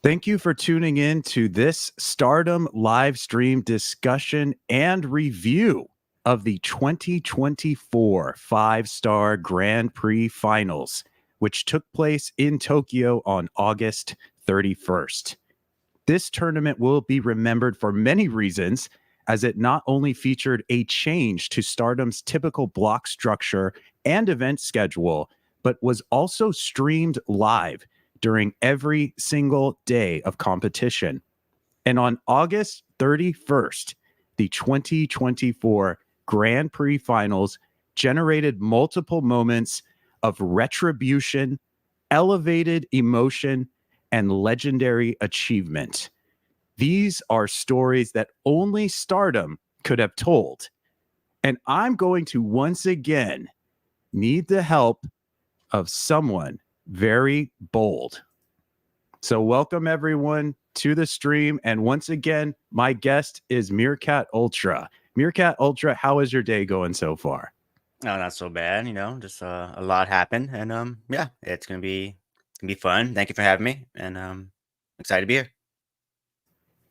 Thank you for tuning in to this Stardom live stream discussion and review of the 2024 five-star Grand Prix finals, which took place in Tokyo on August 31st. This tournament will be remembered for many reasons, as it not only featured a change to Stardom's typical block structure and event schedule, but was also streamed live during every single day of competition. And on August 31st, the 2024 Grand Prix finals generated multiple moments of retribution, elevated emotion, and legendary achievement. These are stories that only Stardom could have told. And I'm going to once again need the help of someone very bold. So, welcome everyone to the stream. And once again, my guest is Meerkat Ultra. Meerkat Ultra, how is your day going so far? No, not so bad. Just a lot happened, and yeah, it's gonna be fun. Thank you for having me, and excited to be here.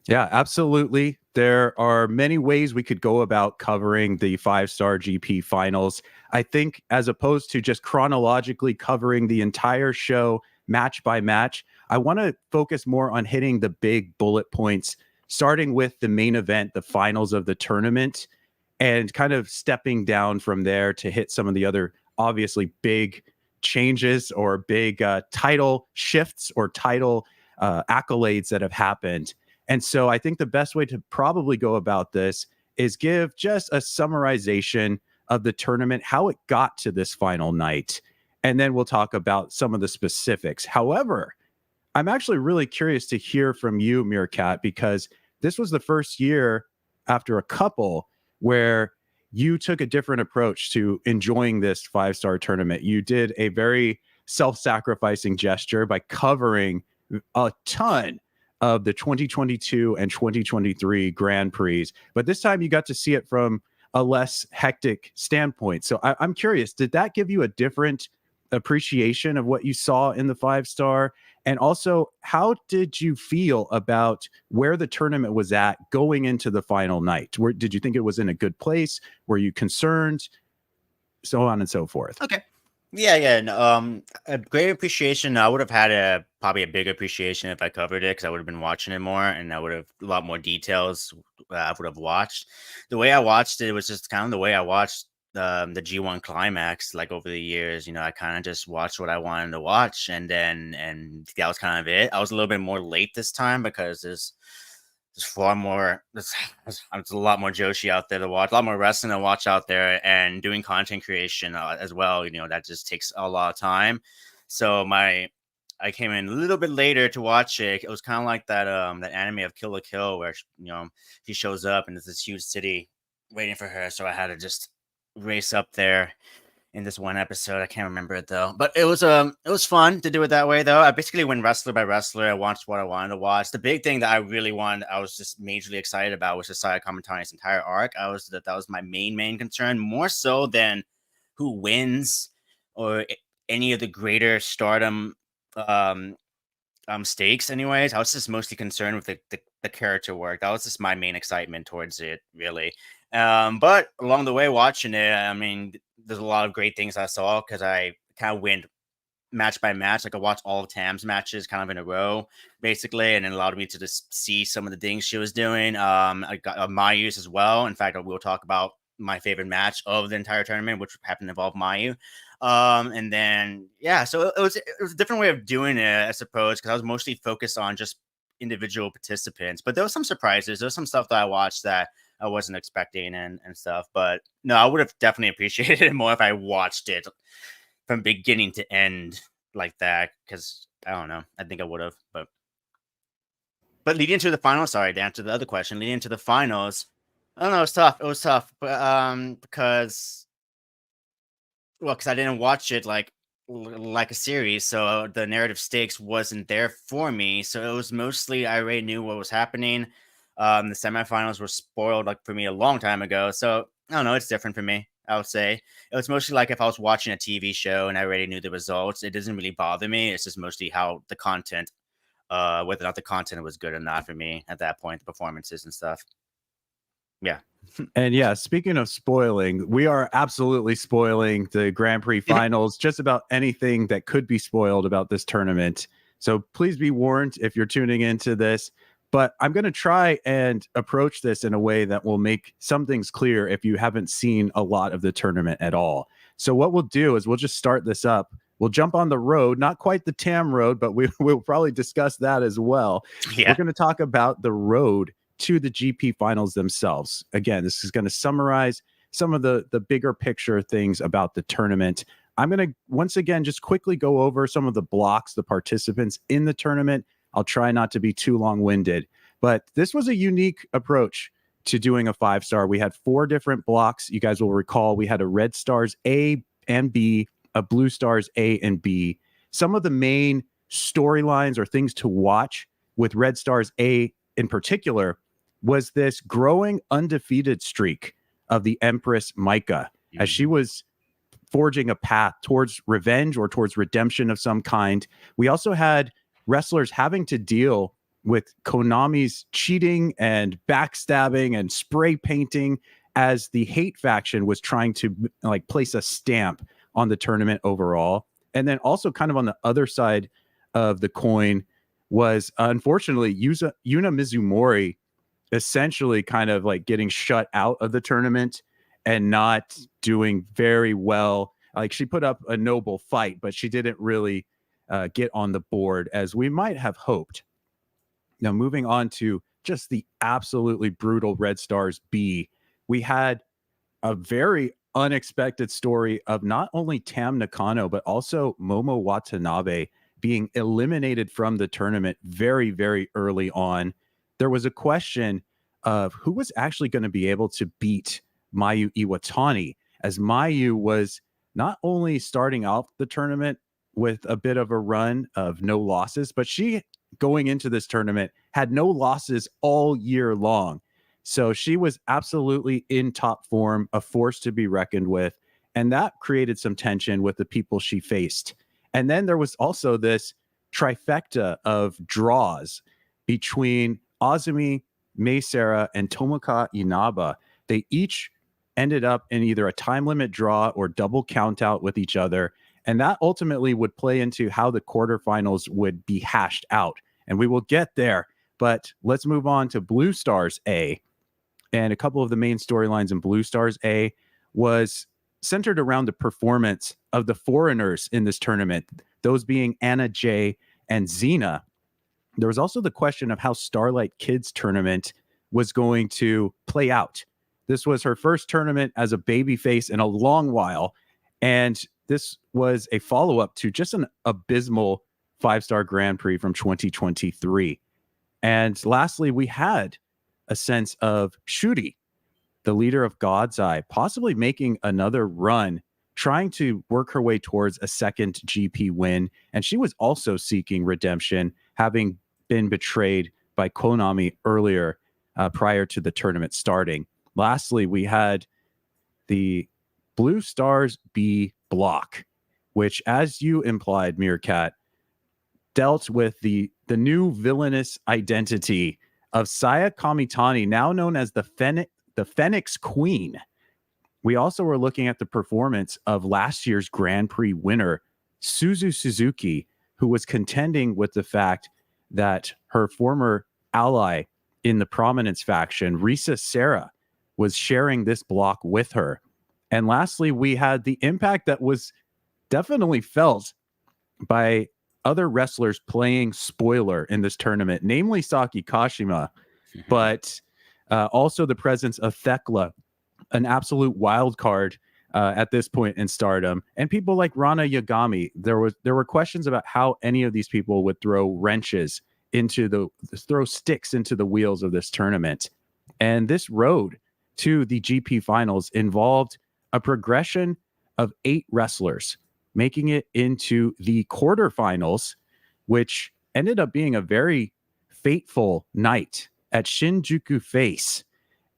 Yeah, absolutely. There are many ways we could go about covering the five-star GP finals. I think, as opposed to just chronologically covering the entire show match by match, I want to focus more on hitting the big bullet points, starting with the main event, the finals of the tournament, and kind of stepping down from there to hit some of the other obviously big changes or big title shifts or title accolades that have happened. And so I think the best way to probably go about this is give just a summarization of the tournament, how it got to this final night. And then we'll talk about some of the specifics. However, I'm actually really curious to hear from you, Meerkat, because this was the first year after a couple where you took a different approach to enjoying this five-star tournament. You did a very self-sacrificing gesture by covering a ton of the 2022 and 2023 Grand Prix, but this time you got to see it from a less hectic standpoint. So I'm curious, did that give you a different appreciation of what you saw in the five-star? And also, how did you feel about where the tournament was at going into the final night? Did you think it was in a good place? Were you concerned? So on and so forth. Okay. Yeah. No, a great appreciation. I would have had probably a bigger appreciation if I covered it because I would have been watching it more, and I would have a lot more details. I would have watched. The way I watched it was just kind of the way I watched the G1 climax. Like over the years, I kind of just watched what I wanted to watch, and that was kind of it. I was a little bit more late this time because there's far more. There's a lot more Joshi out there to watch, a lot more wrestling to watch out there, and doing content creation as well. That just takes a lot of time. So I came in a little bit later to watch it. It was kind of like that anime of Kill la Kill where she shows up and there's this huge city waiting for her. So I had to just race up there in this one episode. I can't remember it though, but it was fun to do it that way though. I basically went wrestler by wrestler. I watched what I wanted to watch. The big thing that I was just majorly excited about was Saya Kamitani's entire arc. That was my main concern, more so than who wins or any of the greater Stardom um stakes. Anyways, I was just mostly concerned with the character work. That was just my main excitement towards it, really. But along the way watching it, I mean, there's a lot of great things I saw because I kind of went match by match. Like I watched all of Tam's matches kind of in a row, basically, and it allowed me to just see some of the things she was doing. I got Mayu's as well. In fact, we'll talk about my favorite match of the entire tournament, which happened to involve Mayu. And then yeah, so it was a different way of doing it, I suppose, because I was mostly focused on just individual participants. But there was some surprises. There was some stuff that I watched that I wasn't expecting and stuff. But no, I would have definitely appreciated it more if I watched it from beginning to end like that. Because I don't know, I think I would have. But leading into the finals, sorry, to answer the other question, leading into the finals, I don't know, it was tough. It was tough, but because I didn't watch it like a series, so the narrative stakes wasn't there for me. So it was mostly I already knew what was happening. The semifinals were spoiled like for me a long time ago, so I don't know. It's different for me. I would say it was mostly like if I was watching a TV show and I already knew the results, it doesn't really bother me. It's just mostly how the content whether or not the content was good or not for me at that point, the performances and stuff. Yeah. And yeah, speaking of spoiling, we are absolutely spoiling the Grand Prix finals, just about anything that could be spoiled about this tournament. So please be warned if you're tuning into this. But I'm going to try and approach this in a way that will make some things clear if you haven't seen a lot of the tournament at all. So what we'll do is we'll just start this up. We'll jump on the road, not quite the Tam road, but we'll probably discuss that as well. Yeah. We're going to talk about the road to the GP finals themselves. Again, this is going to summarize some of the bigger picture things about the tournament. I'm going to once again just quickly go over some of the blocks, the participants in the tournament. I'll try not to be too long-winded, but this was a unique approach to doing a 5-star. We had 4 different blocks. You guys will recall we had a Red Stars A and B, a Blue Stars A and B. Some of the main storylines or things to watch with Red Stars A in particular was this growing undefeated streak of the Empress Maika, as she was forging a path towards revenge or towards redemption of some kind. We also had wrestlers having to deal with Konami's cheating and backstabbing and spray painting as the H.A.T.E faction was trying to like place a stamp on the tournament overall. And then also kind of on the other side of the coin was unfortunately Yuna Mizumori essentially kind of like getting shut out of the tournament and not doing very well. Like she put up a noble fight, but she didn't really get on the board as we might have hoped. Now, moving on to just the absolutely brutal Red Stars B, we had a very unexpected story of not only Tam Nakano, but also Momo Watanabe being eliminated from the tournament very, very early on. There was a question of who was actually going to be able to beat Mayu Iwatani, as Mayu was not only starting off the tournament with a bit of a run of no losses, but she, going into this tournament, had no losses all year long. So she was absolutely in top form, a force to be reckoned with. And that created some tension with the people she faced. And then there was also this trifecta of draws between Azumi, Meisera, and Tomoka Inaba. They each ended up in either a time limit draw or double count out with each other. And that ultimately would play into how the quarterfinals would be hashed out. And we will get there. But let's move on to Blue Stars A. And a couple of the main storylines in Blue Stars A was centered around the performance of the foreigners in this tournament, those being Anna J and Xena. There was also the question of how Starlight Kids tournament was going to play out. This was her first tournament as a babyface in a long while. And this was a follow-up to just an abysmal 5-star Grand Prix from 2023. And lastly, we had a sense of Shuri, the leader of God's Eye, possibly making another run, trying to work her way towards a second GP win. And she was also seeking redemption, having been betrayed by Konami earlier prior to the tournament starting. Lastly, we had the Blue Stars B block, which, as you implied, Meerkat, dealt with the new villainous identity of Saya Kamitani, now known as the Phoenix Queen. We also were looking at the performance of last year's Grand Prix winner, Suzu Suzuki, who was contending with the fact that her former ally in the Prominence faction, Risa Serra, was sharing this block with her. And lastly, we had the impact that was definitely felt by other wrestlers playing spoiler in this tournament, namely Saki Kashima, but also the presence of Thekla, an absolute wild card at this point in Stardom, and people like Rana Yagami. There were questions about how any of these people would throw sticks into the wheels of this tournament. And this road to the GP finals involved a progression of 8 wrestlers making it into the quarterfinals, which ended up being a very fateful night at Shinjuku Face,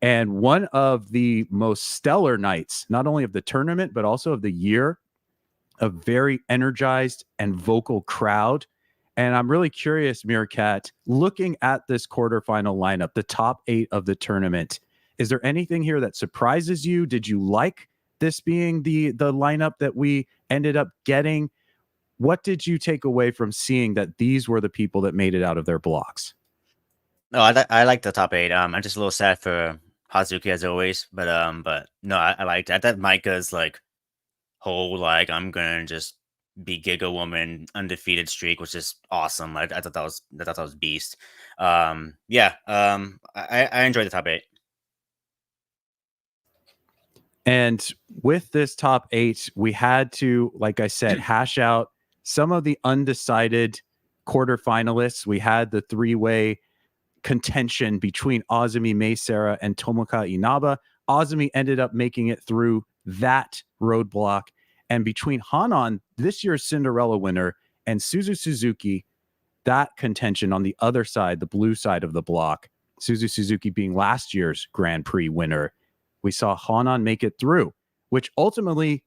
and one of the most stellar nights, not only of the tournament, but also of the year. A very energized and vocal crowd, And I'm really curious, Meerkat, looking at this quarterfinal lineup, the top 8 of the tournament, is there anything here that surprises you? Did you like this being the lineup that we ended up getting? What did you take away from seeing that these were the people that made it out of their blocks? No, I like the top 8. I'm just a little sad for Hazuki as always, but no, I liked it. I thought Maika's like whole like I'm gonna just be Giga Woman undefeated streak was just awesome. I thought that was beast. Yeah, I enjoyed the top 8. And with this top 8, we had to, like I said, hash out some of the undecided quarterfinalists. We had the three-way contention between Azumi Meisera and Tomoka Inaba. Azumi ended up making it through that roadblock. And between Hanan, this year's Cinderella winner, and Suzu Suzuki, that contention on the other side, the blue side of the block, Suzu Suzuki being last year's Grand Prix winner, we saw Hanan make it through, which ultimately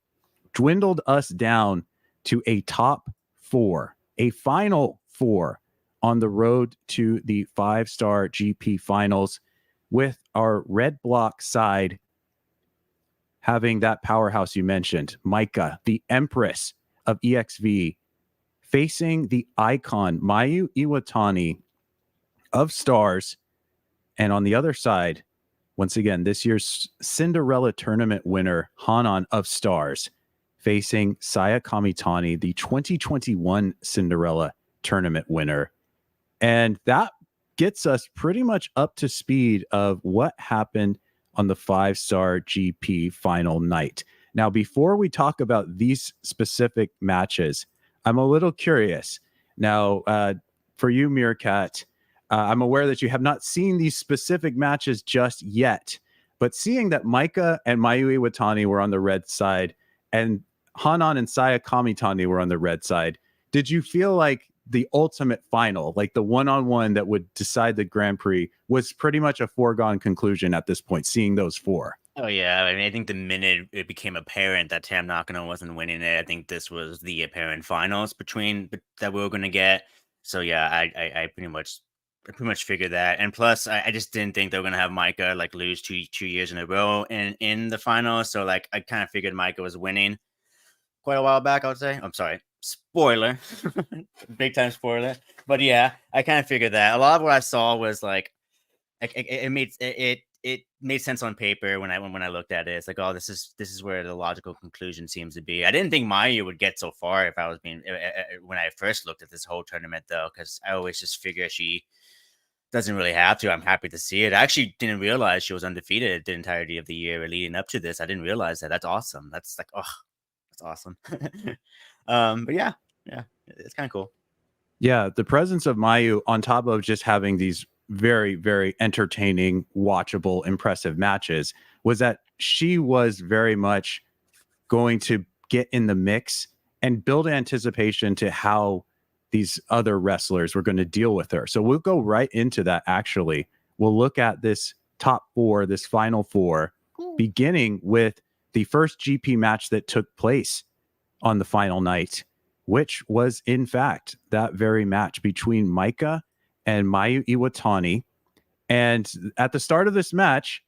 dwindled us down to a top 4, a final 4 on the road to the 5-star GP finals, with our red block side having that powerhouse you mentioned, Maika, the Empress of EXV, facing the icon Mayu Iwatani of Stars. And on the other side, once again, this year's Cinderella tournament winner, Hanan of Stars, facing Saya Kamitani, the 2021 Cinderella tournament winner. And that gets us pretty much up to speed of what happened on the 5-star GP final night. Now, before we talk about these specific matches, I'm a little curious. Now, for you, Meerkat, I'm aware that you have not seen these specific matches just yet, but seeing that Maika and Mayu Iwatani were on the red side and Hanan and Saya Kamitani were on the red side, did you feel like the ultimate final, like the one-on-one that would decide the Grand Prix, was pretty much a foregone conclusion at this point, seeing those 4? Oh yeah, I mean, I think the minute it became apparent that Tam Nakano wasn't winning it, I think this was the apparent finals that we were going to get. So yeah, I pretty much figured that. And plus, I just didn't think they were going to have Maika like lose two years in a row in the finals. So like, I kind of figured Maika was winning quite a while back, I would say. I'm sorry, spoiler, big time spoiler. But yeah, I kind of figured that. A lot of what I saw was like, it made sense on paper when I looked at it. It's like, oh, this is where the logical conclusion seems to be. I didn't think Mayu would get so far if I was being when I first looked at this whole tournament though, because I always just figure she doesn't really have to. I'm happy to see it. I actually didn't realize she was undefeated the entirety of the year leading up to this. I didn't realize that. That's awesome. That's like, oh, that's awesome. But yeah, it's kind of cool. Yeah, the presence of Mayu, on top of just having these very, very entertaining, watchable, impressive matches, was that she was very much going to get in the mix and build anticipation to how these other wrestlers were going to deal with her. So we'll go right into that, actually. We'll look at this top 4, this final 4, beginning with the first GP match that took place on the final night, which was, in fact, that very match between Maika and Mayu Iwatani. And at the start of this match,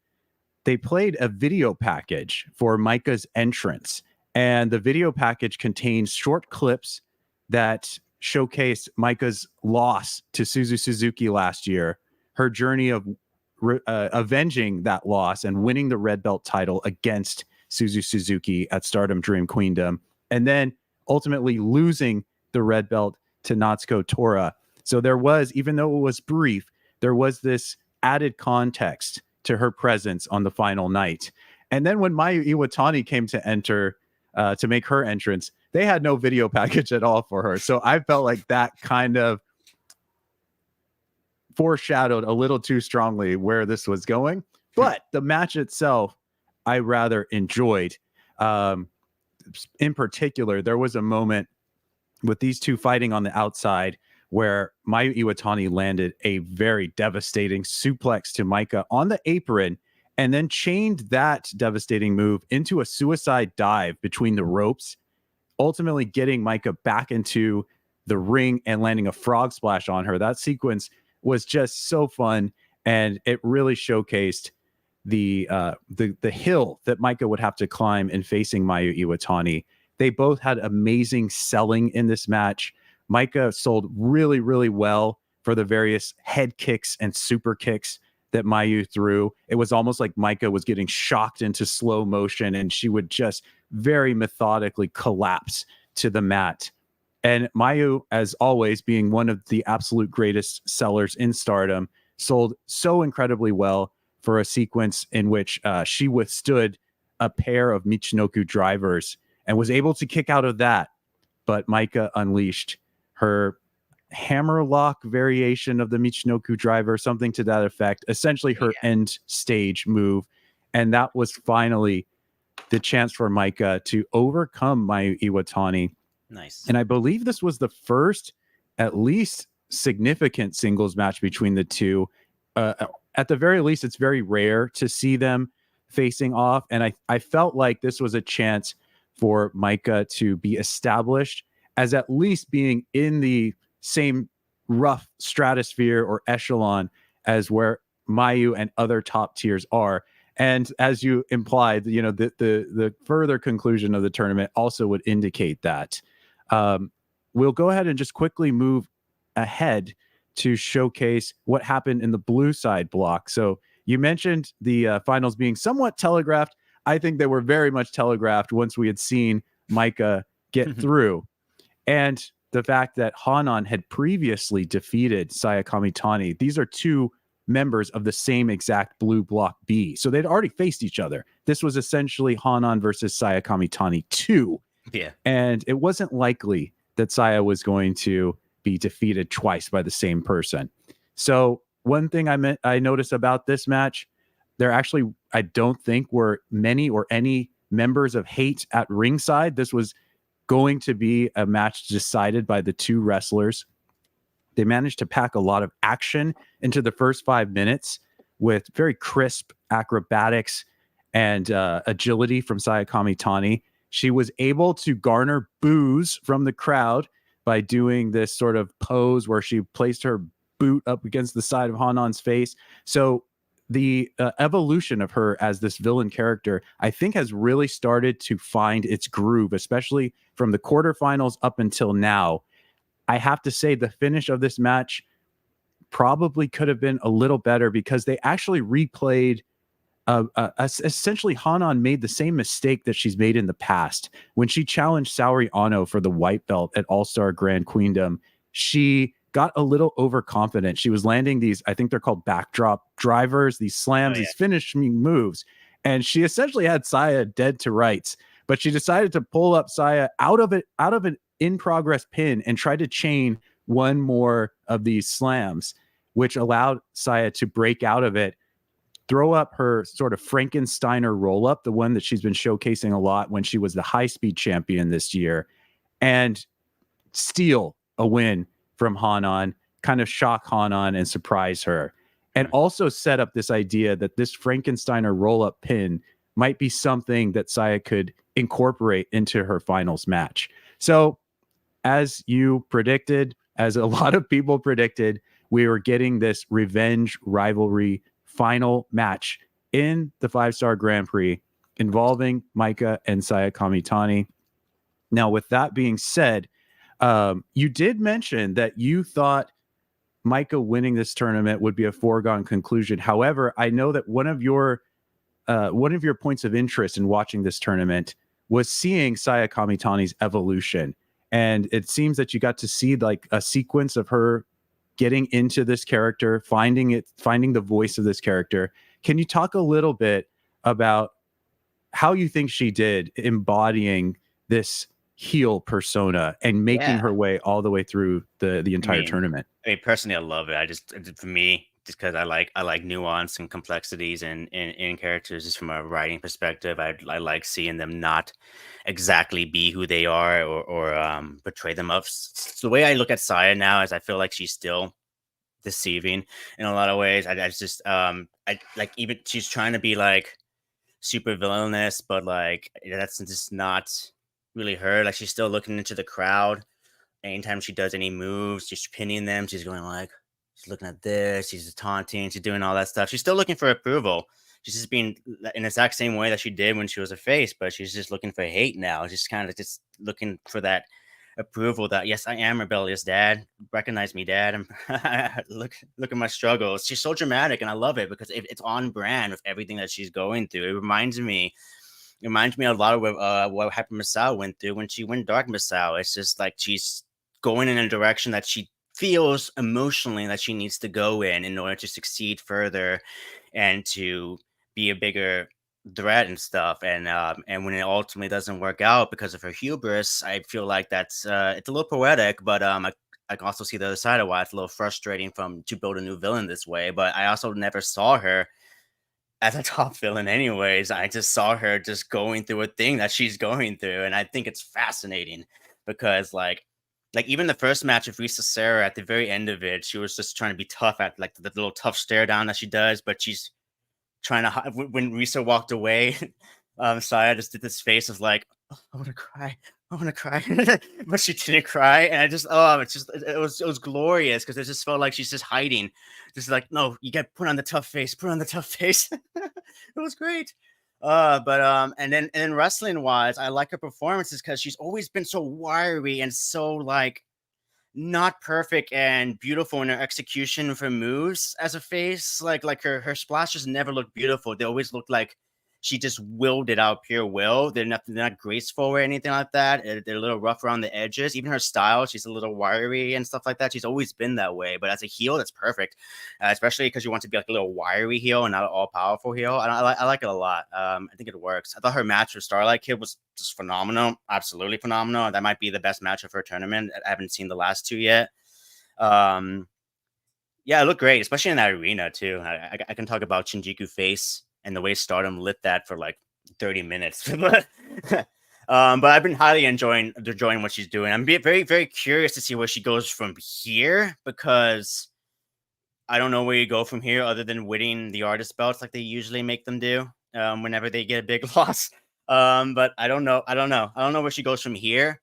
they played a video package for Maika's entrance. And the video package contains short clips that showcase Maika's loss to Suzu Suzuki last year, her journey of avenging that loss and winning the red belt title against Suzu Suzuki at Stardom Dream Queendom, and then ultimately losing the red belt to Natsuko Tora. So there was, even though it was brief, there was this added context to her presence on the final night. And then when Mayu Iwatani came to enter, to make her entrance, they had no video package at all for her. So I felt like that kind of foreshadowed a little too strongly where this was going. But the match itself, I rather enjoyed. In particular, there was a moment with these two fighting on the outside where Mayu Iwatani landed a very devastating suplex to Maika on the apron and then chained that devastating move into a suicide dive between the ropes, ultimately getting Maika back into the ring and landing a frog splash on her. That sequence was just so fun, and it really showcased the hill that Maika would have to climb in facing Mayu Iwatani. They both had amazing selling in this match. Maika sold really, really well for the various head kicks and super kicks that Mayu threw. It was almost like Maika was getting shocked into slow motion, and she would just very methodically collapse to the mat. And Mayu, as always, being one of the absolute greatest sellers in Stardom, sold so incredibly well for a sequence in which she withstood a pair of Michinoku drivers and was able to kick out of that. But Maika unleashed her hammerlock variation of the Michinoku driver, something to that effect, essentially her end stage move. And that was finally the chance for Maika to overcome Mayu Iwatani. Nice. And I believe this was the first, at least, significant singles match between the two. At the very least, it's very rare to see them facing off. And I felt like this was a chance for Maika to be established as at least being in the same rough stratosphere or echelon as where Mayu and other top tiers are. And as you implied, you know, the further conclusion of the tournament also would indicate that. We'll go ahead and just quickly move ahead to showcase what happened in the blue side block. So you mentioned the finals being somewhat telegraphed. I think they were very much telegraphed once we had seen Maika get through. And the fact that Hanan had previously defeated Saya Kamitani. These are two members of the same exact blue block B. So they'd already faced each other. This was essentially Hanan versus Saya Kamitani 2. Yeah. And it wasn't likely that Saya was going to be defeated twice by the same person. So one thing I noticed about this match, there actually, I don't think were many or any members of H.A.T.E at ringside. This was going to be a match decided by the two wrestlers. They managed to pack a lot of action into the first 5 minutes with very crisp acrobatics and agility from Saya Kamitani. She was able to garner boos from the crowd by doing this sort of pose where she placed her boot up against the side of Hanan's face. So the evolution of her as this villain character, I think, has really started to find its groove, especially from the quarterfinals up until now. I have to say the finish of this match probably could have been a little better because they actually replayed essentially Hanan made the same mistake that she's made in the past. When she challenged Saori Ano for the white belt at All-Star Grand Queendom, she got a little overconfident. She was landing these, I think they're called backdrop drivers, these slams, these finishing moves. And she essentially had Saya dead to rights, but she decided to pull up Saya out of an in-progress pin and try to chain one more of these slams, which allowed Saya to break out of it, throw up her sort of Frankensteiner roll-up, the one that she's been showcasing a lot when she was the high-speed champion this year, and steal a win from Hanan, kind of shock Hanan and surprise her. And also set up this idea that this Frankensteiner roll-up pin might be something that Saya could incorporate into her finals match. So, as you predicted, as a lot of people predicted, we were getting this revenge rivalry final match in the 5-star Grand Prix involving Maika and Saya Kamitani. Now, with that being said, you did mention that you thought Maika winning this tournament would be a foregone conclusion. However, I know that one of your points of interest in watching this tournament was seeing Saya Kamitani's evolution. And it seems that you got to see like a sequence of her getting into this character, finding the voice of this character. Can you talk a little bit about how you think she did embodying this heel persona and making her way all the way through the entire tournament? I mean, personally, I love it. For me, just because I like nuance and complexities in characters, just from a writing perspective, I like seeing them not exactly be who they are or portray them up. So the way I look at Saya now is I feel like she's still deceiving in a lot of ways. I like, even she's trying to be like super villainous, but like that's just not really her. Like, she's still looking into the crowd anytime she does any moves, she's pinning them. She's going like, she's looking at this. She's taunting. She's doing all that stuff. She's still looking for approval. She's just being in the exact same way that she did when she was a face, but she's just looking for hate now. She's kind of just looking for that approval that, yes, I am rebellious, Dad. Recognize me, Dad. Look at my struggles. She's so dramatic, and I love it because it's on brand with everything that she's going through. It reminds me a lot of what Hyper Masao went through when she went Dark Masao. It's just like she's going in a direction that she feels emotionally that she needs to go in order to succeed further and to be a bigger threat and stuff. And when it ultimately doesn't work out because of her hubris, I feel like that's it's a little poetic, but I can also see the other side of why it's a little frustrating to build a new villain this way. But I also never saw her as a top villain anyways. I just saw her just going through a thing that she's going through, and I think it's fascinating because like even the first match of Risa Sarah, at the very end of it, she was just trying to be tough at like the little tough stare down that she does, but she's trying to when Risa walked away, Saya just did this face of like, oh, I want to cry, but she didn't cry, and I just it was glorious because it just felt like she's just hiding, just like, no, you get put on the tough face, it was great. And then wrestling wise, I like her performances because she's always been so wiry and so like not perfect and beautiful in her execution of her moves as a face. Like her splashes never look beautiful. They always look like she just willed it out pure will. They're not graceful or anything like that. They're a little rough around the edges. Even her style, she's a little wiry and stuff like that. She's always been that way. But as a heel, that's perfect, especially because you want to be like a little wiry heel and not an all-powerful heel. I like it a lot. I think it works. I thought her match with Starlight Kid was just phenomenal. Absolutely phenomenal. That might be the best match of her tournament. I haven't seen the last two yet. Yeah, it looked great, especially in that arena too. I can talk about Shinjuku Face and the way Stardom lit that for like 30 minutes. But I've been highly enjoying what she's doing. I'm very, very curious to see where she goes from here, because I don't know where you go from here other than winning the artist belts like they usually make them do whenever they get a big loss. But I don't know where she goes from here.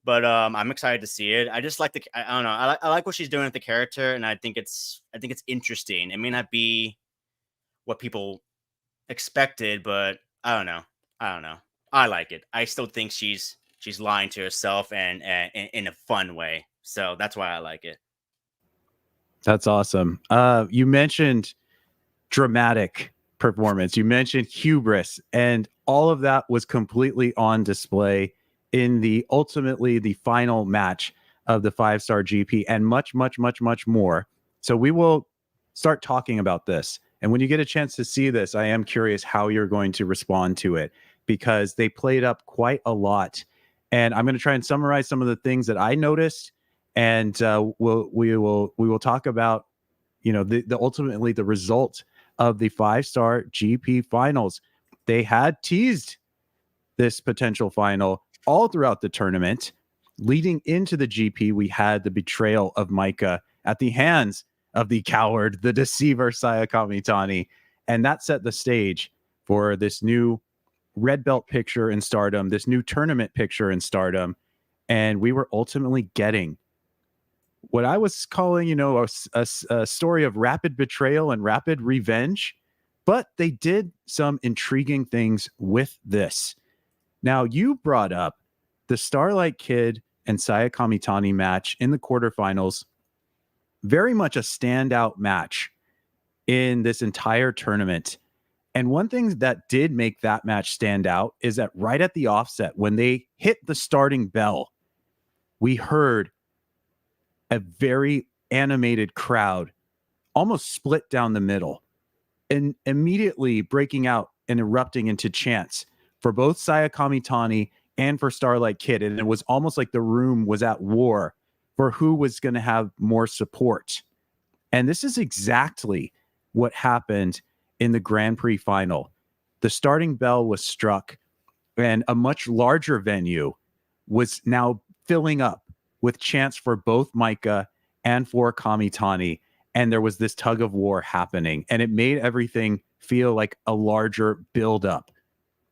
But I'm excited to see it. I just like I don't know. I like what she's doing with the character, and I think it's interesting. It may not be what people expected, but I don't know. I like it. I still think she's lying to herself and in a fun way. So that's why I like it. That's awesome. You mentioned dramatic performance. You mentioned hubris, and all of that was completely on display in the final match of the 5-star GP, and much, much, much, much more. So we will start talking about this. And when you get a chance to see this, I am curious how you're going to respond to it, because they played up quite a lot. And I'm going to try and summarize some of the things that I noticed, and we will talk about, you know, the ultimately the result of the 5-star GP finals. They had teased this potential final all throughout the tournament. Leading into the GP, we had the betrayal of Maika at the hands of the coward, the deceiver, Saya Kamitani. And that set the stage for this new red belt picture in Stardom, this new tournament picture in Stardom. And we were ultimately getting what I was calling, you know, a story of rapid betrayal and rapid revenge. But they did some intriguing things with this. Now, you brought up the Starlight Kid and Saya Kamitani match in the quarterfinals. Very much a standout match in this entire tournament. And one thing that did make that match stand out is that right at the offset, when they hit the starting bell, we heard a very animated crowd almost split down the middle, and immediately breaking out and erupting into chants for both Saya Kamitani and for Starlight Kid. And it was almost like the room was at war for who was going to have more support. And this is exactly what happened in the Grand Prix final. The starting bell was struck, and a much larger venue was now filling up with chants for both Maika and for Kamitani. And there was this tug of war happening, and it made everything feel like a larger buildup.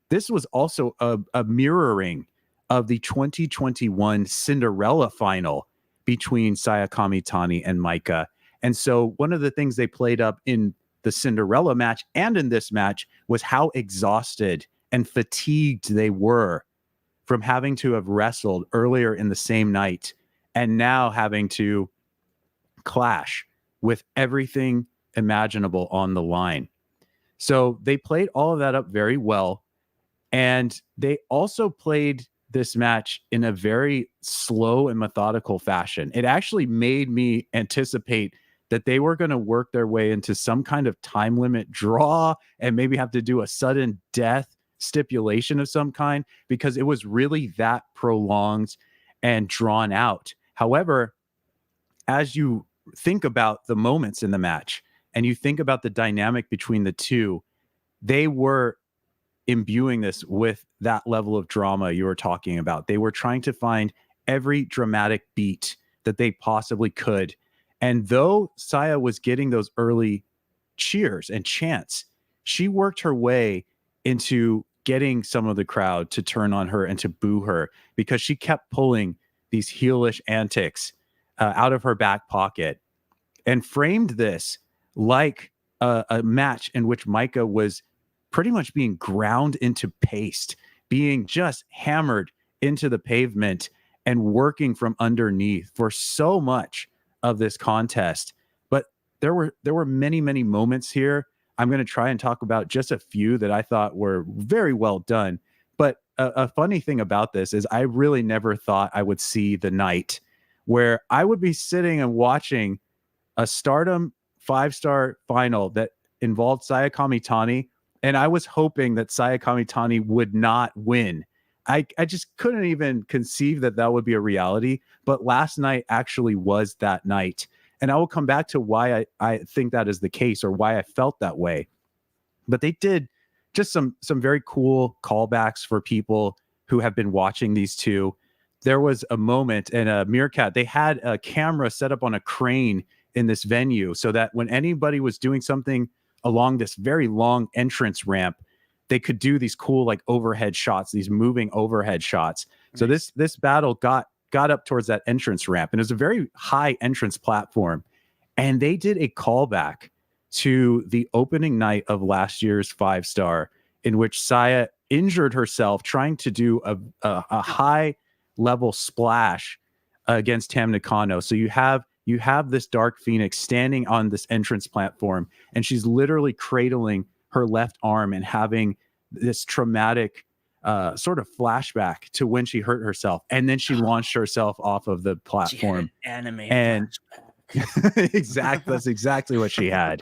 This was also a mirroring of the 2021 Cinderella final, between Saya Kamitani and Maika. And so one of the things they played up in the Cinderella match and in this match was how exhausted and fatigued they were from having to have wrestled earlier in the same night and now having to clash with everything imaginable on the line. So they played all of that up very well. And they also played this match in a very slow and methodical fashion. It actually made me anticipate that they were going to work their way into some kind of time limit draw and maybe have to do a sudden death stipulation of some kind, because it was really that prolonged and drawn out. However, as you think about the moments in the match and you think about the dynamic between the two, they were imbuing this with that level of drama you were talking about. They were trying to find every dramatic beat that they possibly could. And though Saya was getting those early cheers and chants, she worked her way into getting some of the crowd to turn on her and to boo her, because she kept pulling these heelish antics out of her back pocket, and framed this like a match in which Maika was pretty much being ground into paste, being just hammered into the pavement and working from underneath for so much of this contest. But there were many, many moments here. I'm going to try and talk about just a few that I thought were very well done. But a funny thing about this is I really never thought I would see the night where I would be sitting and watching a Stardom 5-star final that involved Saya Kamitani, and I was hoping that Saya Kamitani would not win. I just couldn't even conceive that that would be a reality. But last night actually was that night. And I will come back to why I think that is the case, or why I felt that way. But they did just some very cool callbacks for people who have been watching these two. There was a moment in a Meerkat, they had a camera set up on a crane in this venue so that when anybody was doing something along this very long entrance ramp, they could do these cool like overhead shots, these moving overhead shots. Nice. So this battle got up towards that entrance ramp, and it was a very high entrance platform. And they did a callback to the opening night of last year's 5-star, in which Saya injured herself trying to do a high level splash against Tam Nakano. So you have this Dark Phoenix standing on this entrance platform, and she's literally cradling her left arm and having this traumatic sort of flashback to when she hurt herself, and then she launched herself off of the platform. And exactly, that's exactly what she had.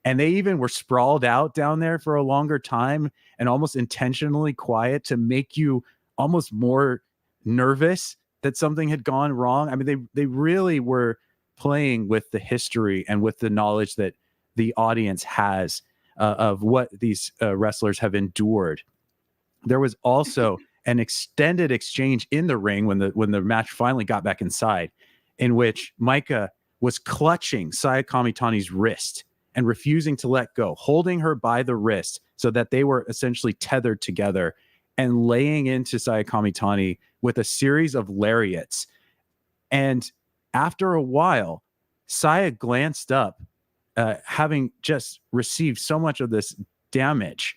And they even were sprawled out down there for a longer time and almost intentionally quiet to make you almost more nervous that something had gone wrong. I mean, they really were playing with the history and with the knowledge that the audience has of what these wrestlers have endured. There was also an extended exchange in the ring when the match finally got back inside, in which Maika was clutching Saya Kamitani's wrist and refusing to let go, holding her by the wrist so that they were essentially tethered together, and laying into Saya Kamitani with a series of lariats. And after a while, Saya glanced up, having just received so much of this damage,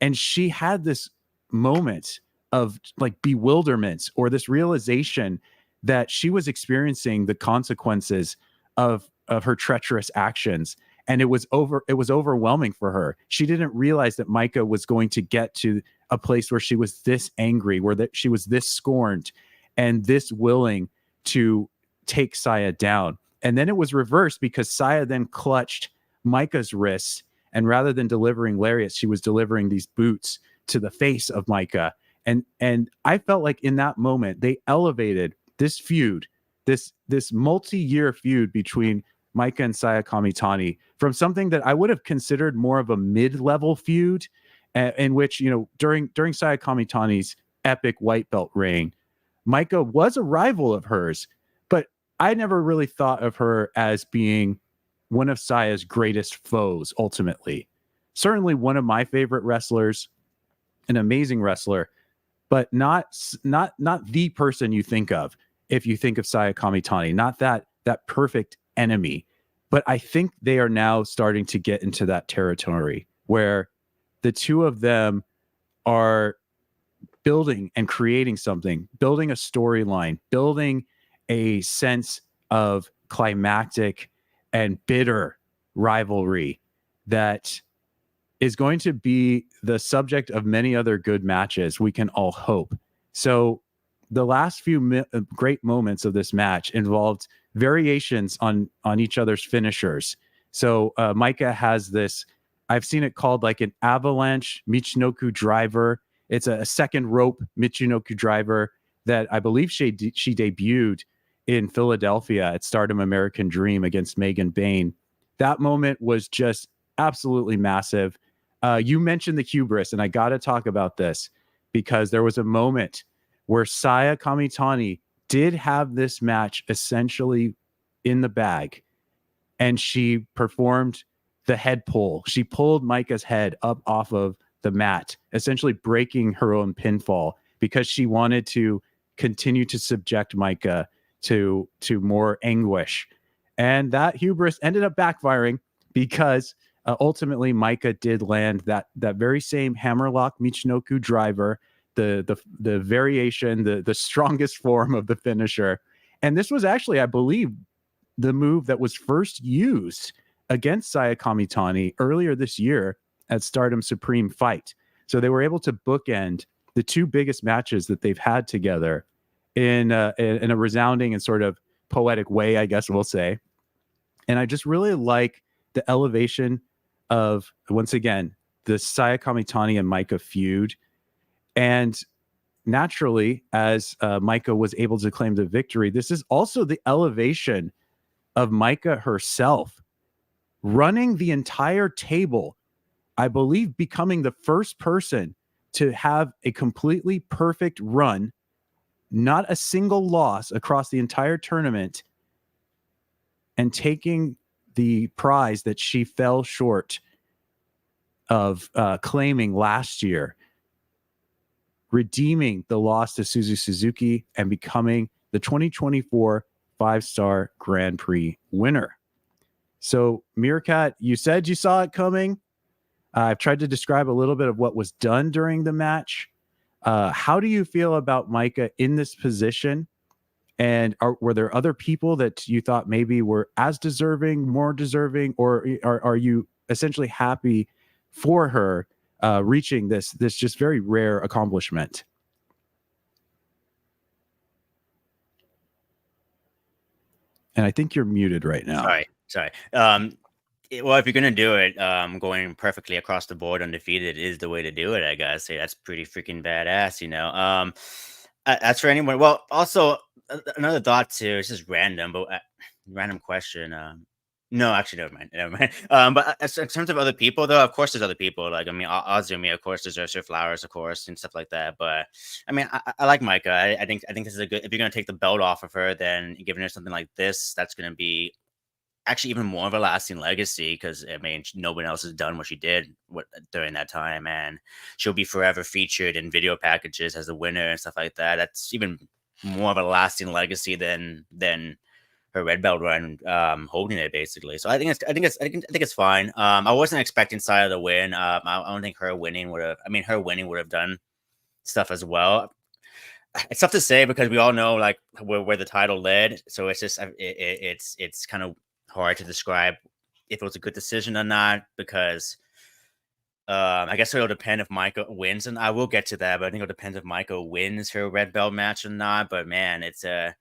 and she had this moment of like bewilderment, or this realization that she was experiencing the consequences of her treacherous actions. And it was overwhelming for her. She didn't realize that Maika was going to get to a place where she was this angry, where that she was this scorned and this willing to take Saya down. And then it was reversed, because Saya then clutched Maika's wrists, and rather than delivering lariats, she was delivering these boots to the face of Maika. And I felt like in that moment they elevated this feud, this multi-year feud between Maika and Saya Kamitani, from something that I would have considered more of a mid-level feud, in which, during Saya Kamitani's epic white belt reign, Maika was a rival of hers, but I never really thought of her as being one of Saya's greatest foes ultimately. Certainly one of my favorite wrestlers, an amazing wrestler, but not the person you think of if you think of Saya Kamitani, not that perfect enemy. But I think they are now starting to get into that territory where the two of them are building and creating something, building a storyline, building a sense of climactic and bitter rivalry that is going to be the subject of many other good matches, we can all hope. So the last few great moments of this match involved variations on each other's finishers. So Maika has this, I've seen it called like an avalanche Michinoku driver. It's a second rope Michinoku driver that I believe she debuted in Philadelphia at Stardom American Dream against Megan Bayne. That moment was just absolutely massive. You mentioned the hubris, and I got to talk about this because there was a moment where Saya Kamitani did have this match essentially in the bag, and she performed the head pull. She pulled Maika's head up off of the mat, essentially breaking her own pinfall because she wanted to continue to subject Maika to more anguish. And that hubris ended up backfiring because ultimately Maika did land that very same hammerlock Michinoku driver, the variation, the strongest form of the finisher. And this was actually, I believe, the move that was first used against Saya Kamitani earlier this year at Stardom Supreme Fight. So they were able to bookend the two biggest matches that they've had together in a resounding and sort of poetic way, I guess we'll say. And I just really like the elevation of, once again, the Saya Kamitani and Maika feud. And naturally, as Maika was able to claim the victory, this is also the elevation of Maika herself, running the entire table, I believe becoming the first person to have a completely perfect run, not a single loss across the entire tournament, and taking the prize that she fell short of claiming last year, redeeming the loss to Suzu Suzuki and becoming the 2024 5-star Grand Prix winner. So, Meerkat, you said you saw it coming. I've tried to describe a little bit of what was done during the match. How do you feel about Maika in this position? And were there other people that you thought maybe were as deserving, more deserving, or are you essentially happy for her reaching this just very rare accomplishment? And I think you're muted right now. Sorry. Well, if you're gonna do it, going perfectly across the board undefeated is the way to do it. I gotta say that's pretty freaking badass. As for anyone, well, also another thought too. This is random, but random question. No, actually, never mind. But in terms of other people, though, of course, there's other people. Like, I mean, Azumi, of course, deserves her flowers, of course, and stuff like that. But I mean, I like Maika. I think this is a good. If you're gonna take the belt off of her, then giving her something like this, that's gonna be actually even more of a lasting legacy because I mean nobody else has done what she did during that time, and she'll be forever featured in video packages as a winner and stuff like that. That's even more of a lasting legacy than her red belt run, holding it basically. So I think it's fine. I wasn't expecting Saya to win. I don't think her winning would have. I mean, her winning would have done stuff as well. It's tough to say because we all know like where the title led. So it's just it's kind of hard to describe if it was a good decision or not because I guess it'll depend if Maika wins, and I will get to that. But I think it'll depend if Maika wins her red belt match or not. But man, it's a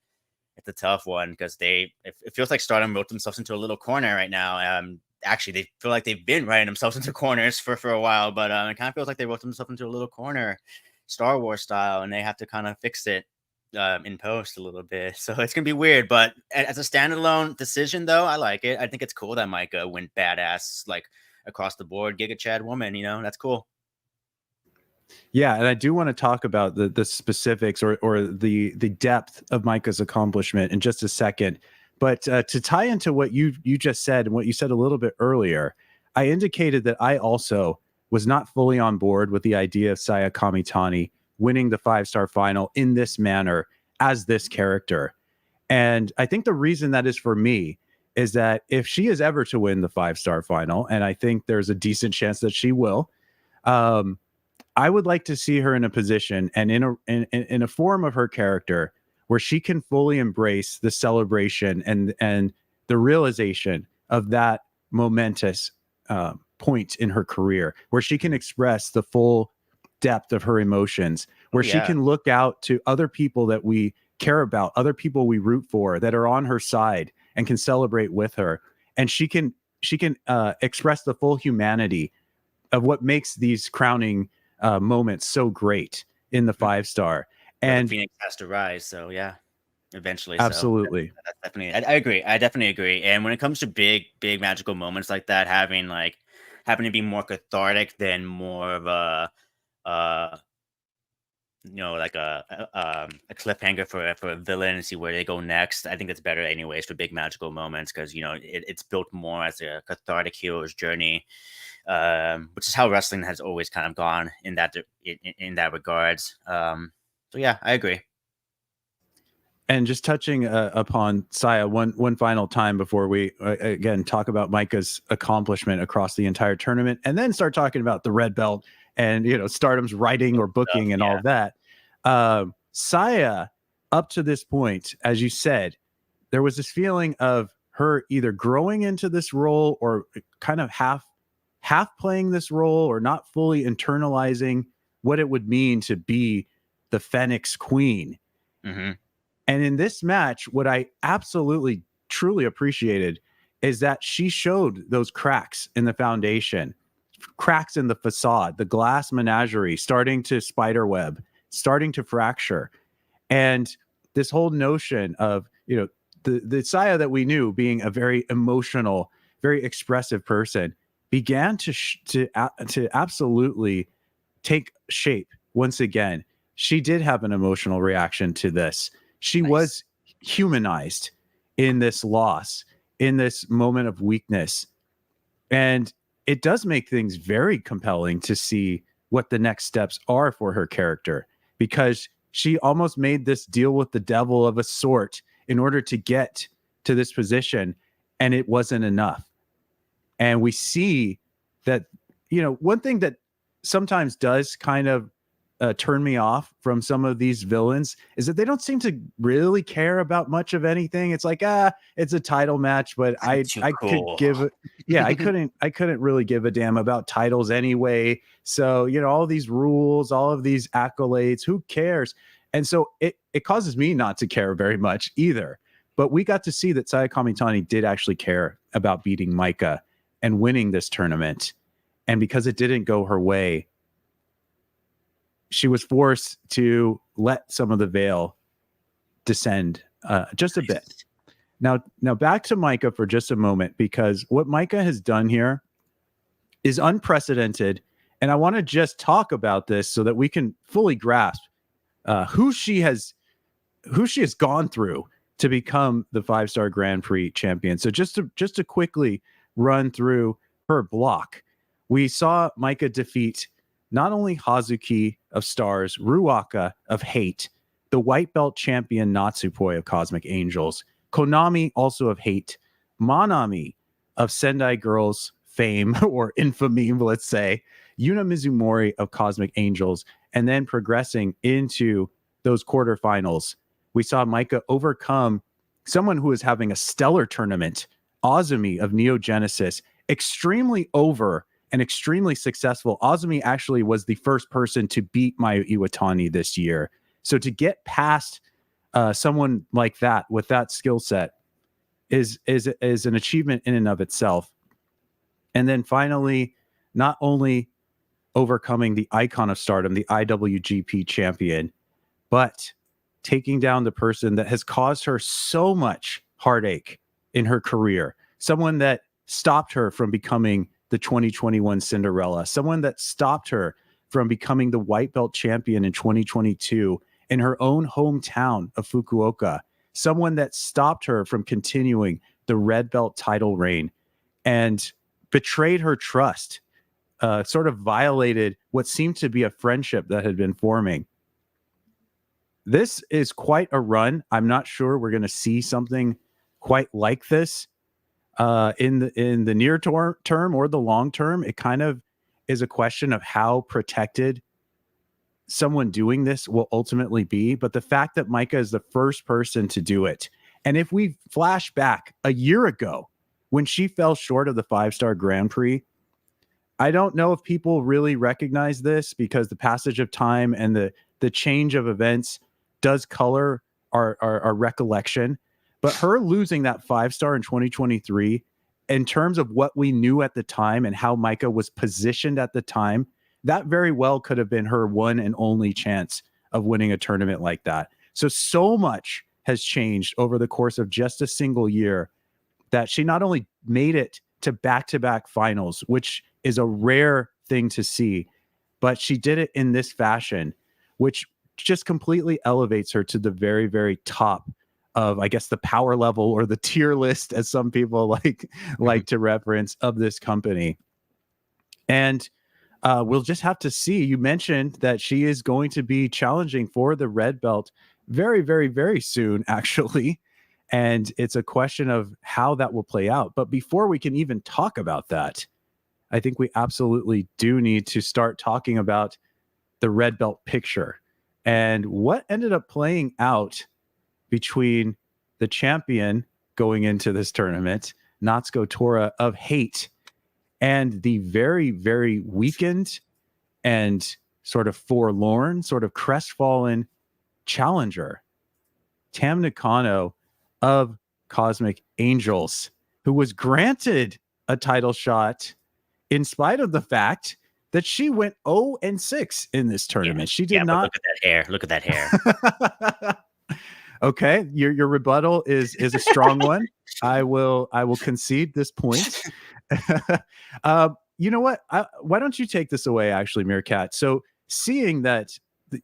tough one because it feels like Stardom wrote themselves into a little corner right now. Actually, they feel like they've been writing themselves into corners for a while, but it kind of feels like they wrote themselves into a little corner, Star Wars style, and they have to kind of fix it in post a little bit. So it's gonna be weird, but as a standalone decision, though, I like it. I think it's cool that Maika went badass like across the board, Giga Chad woman. That's cool. Yeah, and I do want to talk about the specifics or the depth of Maika's accomplishment in just a second. But to tie into what you just said and what you said a little bit earlier, I indicated that I also was not fully on board with the idea of Saya Kamitani winning the 5-star final in this manner as this character. And I think the reason that is for me is that if she is ever to win the 5-star final, and I think there's a decent chance that she will, um, I would like to see her in a position and in a form of her character where she can fully embrace the celebration and the realization of that momentous point in her career, where she can express the full depth of her emotions, where she can look out to other people that we care about, other people we root for that are on her side and can celebrate with her, and she can express the full humanity of what makes these crowning moments so great in the 5-star. And And the Phoenix has to rise. So yeah, eventually. absolutely. So that's definitely, I agree. I definitely agree. And when it comes to big magical moments like that, having to be more cathartic than more of uh like a cliffhanger for a villain and see where they go next. I think that's better anyways for big magical moments, because it's built more as a cathartic hero's journey, which is how wrestling has always kind of gone in that regards. So yeah, I agree. And just touching upon Saya one final time before we again talk about Maika's accomplishment across the entire tournament, and then start talking about the red belt and Stardom's writing or booking and all of that. Saya, up to this point, as you said, there was this feeling of her either growing into this role or kind of half playing this role, or not fully internalizing what it would mean to be the Phoenix Queen. Mm-hmm. And in this match, what I absolutely truly appreciated is that she showed those cracks in the foundation, cracks in the facade, the glass menagerie starting to spiderweb, starting to fracture. And this whole notion of, the Saya that we knew being a very emotional, very expressive person began to absolutely take shape once again. She did have an emotional reaction to this. She was humanized in this loss, in this moment of weakness. And it does make things very compelling to see what the next steps are for her character, because she almost made this deal with the devil of a sort in order to get to this position, and it wasn't enough. And we see that, one thing that sometimes does kind of turn me off from some of these villains is that they don't seem to really care about much of anything. It's like, it's a title match, but I could give it. Yeah, I couldn't really give a damn about titles anyway. So, all these rules, all of these accolades, who cares? And so it causes me not to care very much either. But we got to see that Saya Kamitani did actually care about beating Maika and winning this tournament. And because it didn't go her way, she was forced to let some of the veil descend just a bit. Now back to Maika for just a moment, because what Maika has done here is unprecedented. And I want to just talk about this so that we can fully grasp who she has gone through to become the 5-star Grand Prix champion. So just to quickly run through her block, we saw Maika defeat not only Hazuki of Stars, Ruaka of H.A.T.E, the white belt champion Natsuko of Cosmic Angels, Konami also of H.A.T.E, Manami of Sendai Girls fame or infamy, let's say, Yuna Mizumori of Cosmic Angels, and then progressing into those quarterfinals, we saw Maika overcome someone who was having a stellar tournament, Azumi of Neo Genesis, extremely over and extremely successful. Azumi actually was the first person to beat Mayu Iwatani this year. So to get past someone like that with that skill set is an achievement in and of itself. And then finally, not only overcoming the icon of Stardom, the IWGP champion, but taking down the person that has caused her so much heartache in her career, someone that stopped her from becoming the 2021 Cinderella, someone that stopped her from becoming the white belt champion in 2022 in her own hometown of Fukuoka, someone that stopped her from continuing the red belt title reign and betrayed her trust, sort of violated what seemed to be a friendship that had been forming. this is quite a run. I'm not sure we're going to see something quite like this in the near term or the long term. It kind of is a question of how protected someone doing this will ultimately be. But the fact that Maika is the first person to do it, and if we flash back a year ago when she fell short of the 5-star Grand Prix, I don't know if people really recognize this because the passage of time and the change of events does color our recollection. But her losing that 5-star in 2023, in terms of what we knew at the time and how Maika was positioned at the time, that very well could have been her one and only chance of winning a tournament like that. So much has changed over the course of just a single year that she not only made it to back-to-back finals, which is a rare thing to see, but she did it in this fashion, which just completely elevates her to the very, very top of, I guess, the power level or the tier list, as some people like to reference, of this company. And we'll just have to see. You mentioned that she is going to be challenging for the red belt very, very, very soon, actually. And it's a question of how that will play out. But before we can even talk about that, I think we absolutely do need to start talking about the red belt picture and what ended up playing out between the champion going into this tournament, Natsuko Tora of H.A.T.E, and the very, very weakened and sort of forlorn, sort of crestfallen challenger, Tam Nakano of Cosmic Angels, who was granted a title shot in spite of the fact that she went 0-6 in this tournament. She did not. Look at that hair. Look at that hair. Okay, your rebuttal is a strong one. I will concede this point. You know what? Why don't you take this away, actually, Meerkat? So, seeing that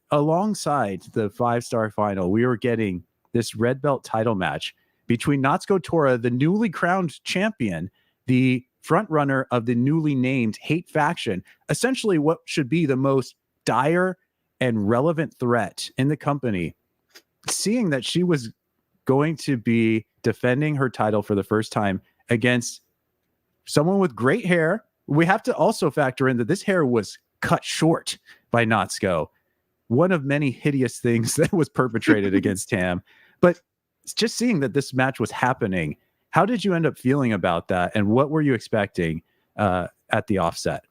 alongside the 5-star final, we were getting this red belt title match between Natsuko Tora, the newly crowned champion, the front runner of the newly named H.A.T.E faction, essentially what should be the most dire and relevant threat in the company. Seeing that she was going to be defending her title for the first time against someone with great hair. We have to also factor in that this hair was cut short by Natsuko. One of many hideous things that was perpetrated against Tam. But just seeing that this match was happening, how did you end up feeling about that? And what were you expecting at the offset?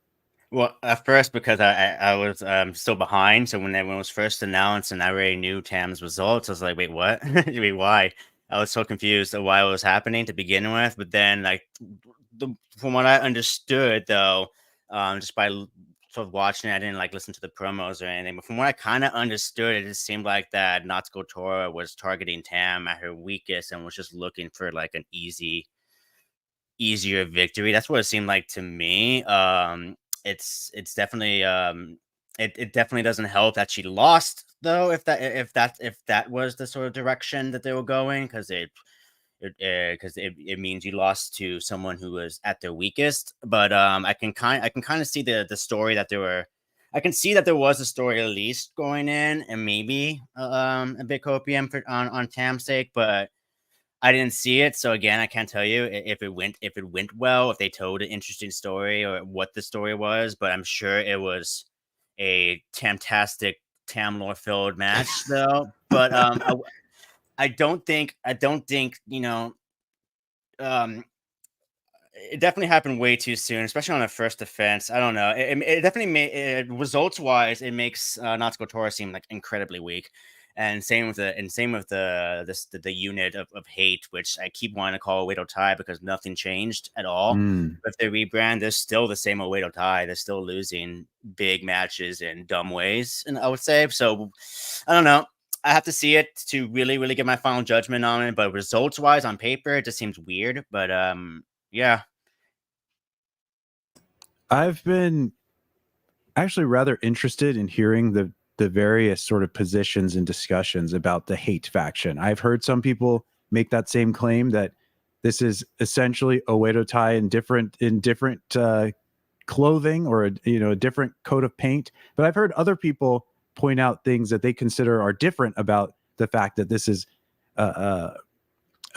Well, at first, because I was still behind. So when it was first announced and I already knew Tam's results, I was like, wait, what? Wait, why? I was so confused of why it was happening to begin with. But then, like, from what I understood, though, just by sort of watching it, I didn't like listen to the promos or anything. But from what I kind of understood, it just seemed like that Natsuko Tora was targeting Tam at her weakest and was just looking for like an easier victory. That's what it seemed like to me. It's definitely it definitely doesn't help that she lost, though, if that was the sort of direction that they were going, because it means you lost to someone who was at their weakest. But I can kind of see the story that there were. I can see that there was a story at least going in, and maybe a bit copium on Tam's sake, but I didn't see it, so again, I can't tell you if it went well, if they told an interesting story or what the story was. But I'm sure it was a fantastic Tam lore filled match, though. But I don't think um, it definitely happened way too soon, especially on a first defense. I don't know. It definitely made results wise, it makes Natsuko Tora seem like incredibly weak. And same with the unit of H.A.T E, which I keep wanting to call Oedo Tai because nothing changed at all. With the rebrand, they're still the same Oedo Tai. They're still losing big matches in dumb ways, and I would say so. I don't know. I have to see it to really, really get my final judgment on it. But results wise, on paper, it just seems weird. But yeah. I've been actually rather interested in hearing the various sort of positions and discussions about the H.A.T E faction. I've heard some people make that same claim that this is essentially Oedo Tai in different clothing or a different coat of paint. But I've heard other people point out things that they consider are different about the fact that this is a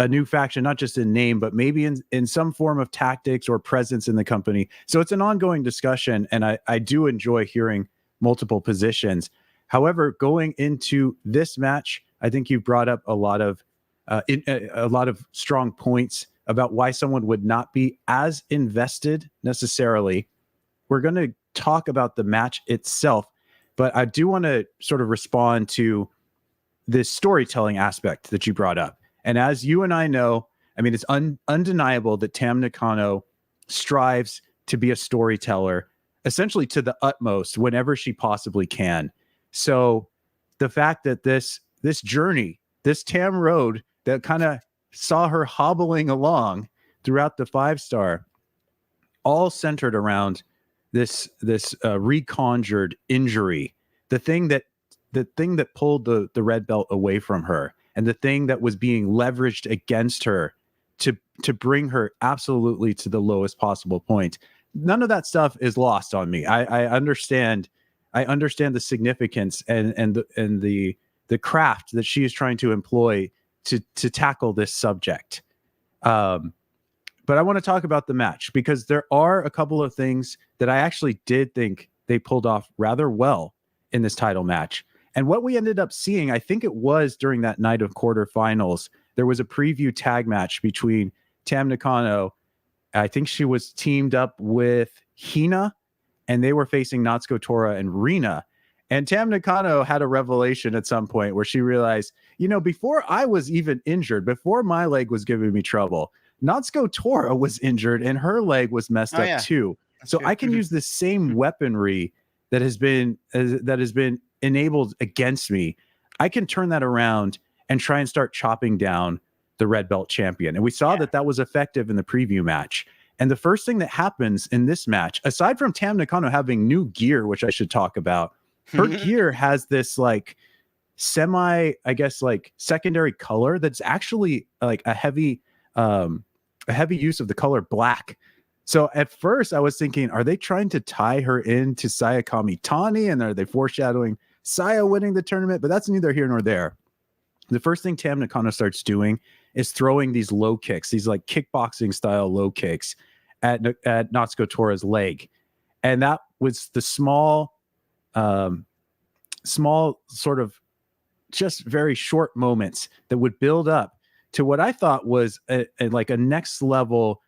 new faction, not just in name, but maybe in some form of tactics or presence in the company. So it's an ongoing discussion, and I do enjoy hearing multiple positions. However, going into this match, I think you brought up a lot of strong points about why someone would not be as invested necessarily. We're going to talk about the match itself, but I do want to sort of respond to this storytelling aspect that you brought up. And as you and I know, I mean, it's undeniable that Tam Nakano strives to be a storyteller essentially to the utmost whenever she possibly can. So the fact that this journey, this Tam road that kind of saw her hobbling along throughout the 5-star, all centered around this reconjured injury, the thing that pulled the red belt away from her, and the thing that was being leveraged against her to bring her absolutely to the lowest possible point. None of that stuff is lost on me. I understand the significance and the craft that she is trying to employ to tackle this subject. But I want to talk about the match because there are a couple of things that I actually did think they pulled off rather well in this title match. And what we ended up seeing, I think it was during that night of quarterfinals, there was a preview tag match between Tam Nakano. I think she was teamed up with Hina, and they were facing Natsuko, Tora, and Rina. And Tam Nakano had a revelation at some point where she realized, before I was even injured, before my leg was giving me trouble, Natsuko Tora was injured and her leg was messed up too. That's so true. I can use the same weaponry that has been enabled against me. I can turn that around and try and start chopping down the red belt champion. And we saw that was effective in the preview match. And the first thing that happens in this match, aside from Tam Nakano having new gear, which I should talk about, her gear has this like secondary color that's actually like a heavy use of the color black. So at first I was thinking, are they trying to tie her into Saya Kamitani, and are they foreshadowing Saya winning the tournament? But that's neither here nor there. The first thing Tam Nakano starts doing is throwing these low kicks, these like kickboxing style low kicks at Natsuko Tora's leg. And that was the small sort of just very short moments that would build up to what I thought was a next level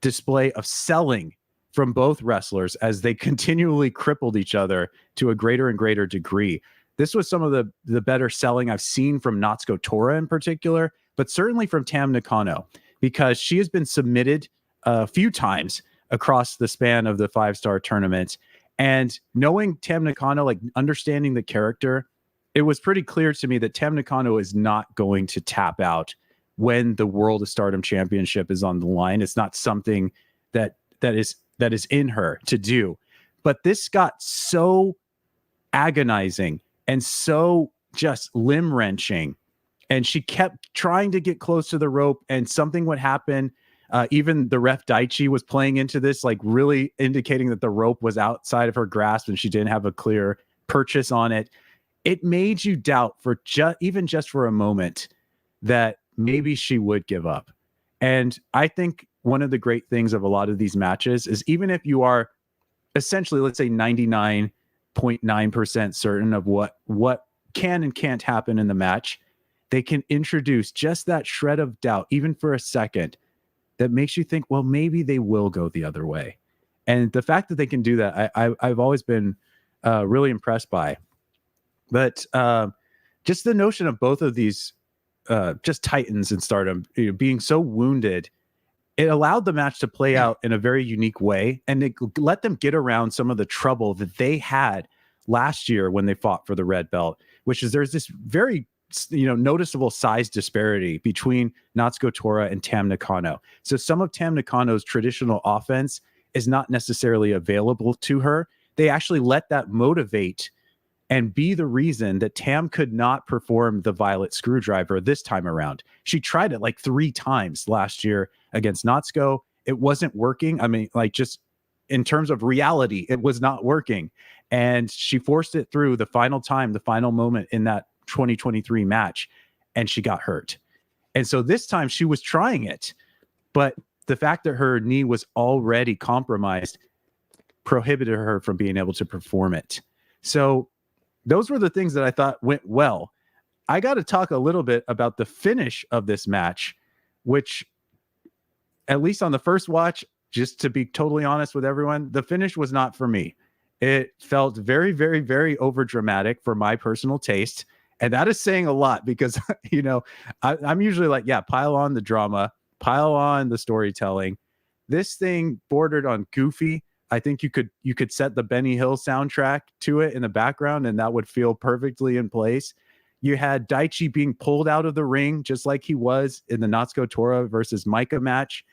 display of selling from both wrestlers as they continually crippled each other to a greater and greater degree. This was some of the better selling I've seen from Natsuko Tora in particular, but certainly from Tam Nakano, because she has been submitted a few times across the span of the 5-star tournament. And knowing Tam Nakano, like understanding the character, it was pretty clear to me that Tam Nakano is not going to tap out when the World of Stardom Championship is on the line. It's not something that is in her to do. But this got so agonizing and so just limb wrenching, and she kept trying to get close to the rope, and something would happen. Even the ref Daichi was playing into this, like really indicating that the rope was outside of her grasp and she didn't have a clear purchase on it. It made you doubt for even just for a moment that maybe she would give up. And I think one of the great things of a lot of these matches is, even if you are essentially, let's say 99.9% certain of what can and can't happen in the match, they can introduce just that shred of doubt, even for a second, that makes you think, well, maybe they will go the other way. And the fact that they can do that, I've always been really impressed by. But just the notion of both of these just titans in Stardom being so wounded, it allowed the match to play out in a very unique way, and it let them get around some of the trouble that they had last year when they fought for the red belt, which is there's this very noticeable size disparity between Natsuko Tora and Tam Nakano. So some of Tam Nakano's traditional offense is not necessarily available to her. They actually let that motivate and be the reason that Tam could not perform the Violet Screwdriver this time around. She tried it like 3 times last year against Natsuko. It wasn't working. I mean, like, just in terms of reality, it was not working. and she forced it through the final time, the final moment in that 2023 match, and she got hurt. And so this time she was trying it, but the fact that her knee was already compromised prohibited her from being able to perform it. So those were the things that I thought went well. I got to talk a little bit about the finish of this match, which, at least on the first watch, just to be totally honest with everyone, the finish was not for me. It felt very, very, very over dramatic for my personal taste. And that is saying a lot because, you know, I'm usually like, yeah, pile on the drama, pile on the storytelling. This thing bordered on goofy. I think you could set the Benny Hill soundtrack to it in the background, and that would feel perfectly in place. You had Daichi being pulled out of the ring, just like he was in the Natsuko Tora versus Maika match.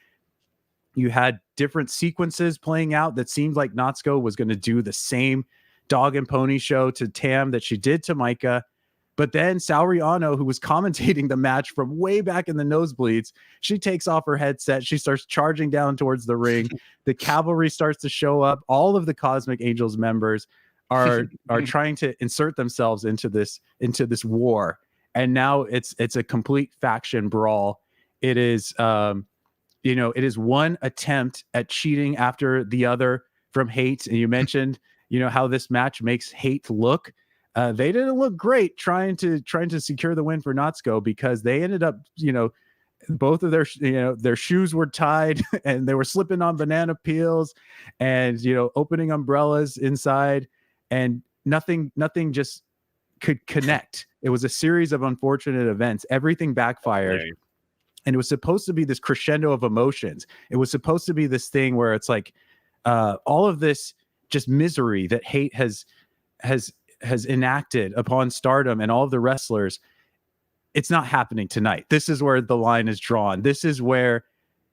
You had different sequences playing out that seemed like Natsuko was going to do the same dog and pony show to Tam that she did to Maika. But then Saori Ano, who was commentating the match from way back in the nosebleeds, she takes off her headset. She starts charging down towards the ring. The cavalry starts to show up. All of the Cosmic Angels members are trying to insert themselves into this war. And now it's a complete faction brawl. It is it is one attempt at cheating after the other from H.A.T.E. And you mentioned, how this match makes H.A.T.E. look. They didn't look great trying to secure the win for Natsuko, because they ended up, both of their shoes were tied and they were slipping on banana peels and, opening umbrellas inside, and nothing just could connect. It was a series of unfortunate events. Everything backfired. And it was supposed to be this crescendo of emotions. It was supposed to be this thing where it's like all of this just misery that H.A.T.E. has enacted upon Stardom and all of the wrestlers. It's not happening tonight. This is where the line is drawn. This is where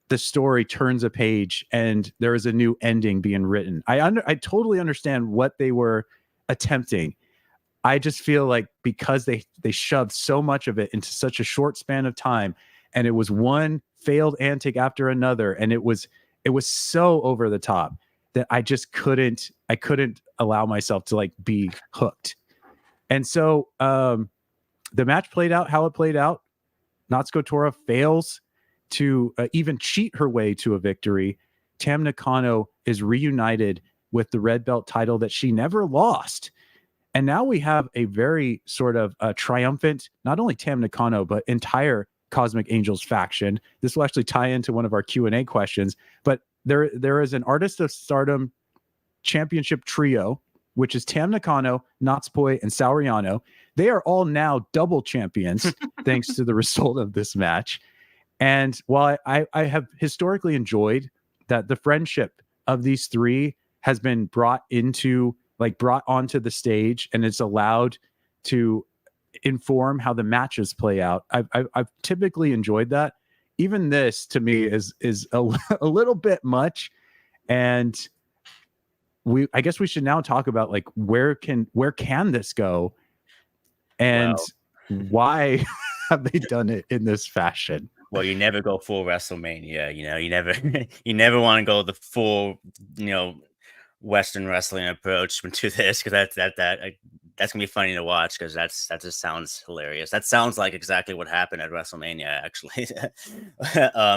the story turns a page and there is a new ending being written. I totally understand what they were attempting. I just feel like because they shoved so much of it into such a short span of time, and it was one failed antic after another, and it was so over the top that I just couldn't allow myself to be hooked. And so the match played out how it played out. Natsuko Tora fails to even cheat her way to a victory. Tam Nakano is reunited with the red belt title that she never lost. And now we have a very sort of triumphant, not only Tam Nakano, but entire Cosmic Angels faction. This will actually tie into one of our Q&A questions, but there is an Artist of Stardom championship trio, which is Tam Nakano, Natsupoi, and Saori Ano. They are all now double champions thanks to the result of this match. And while I have historically enjoyed that the friendship of these three has been brought onto the stage, and it's allowed to inform how the matches play out, I've typically enjoyed that. Even this to me is a little bit much. And I guess we should now talk about where can this go, and why have they done it in this fashion? Well, you never go full WrestleMania, you never want to go the full, Western wrestling approach to this, because that's gonna be funny to watch, because that just sounds hilarious. That sounds like exactly what happened at WrestleMania, actually.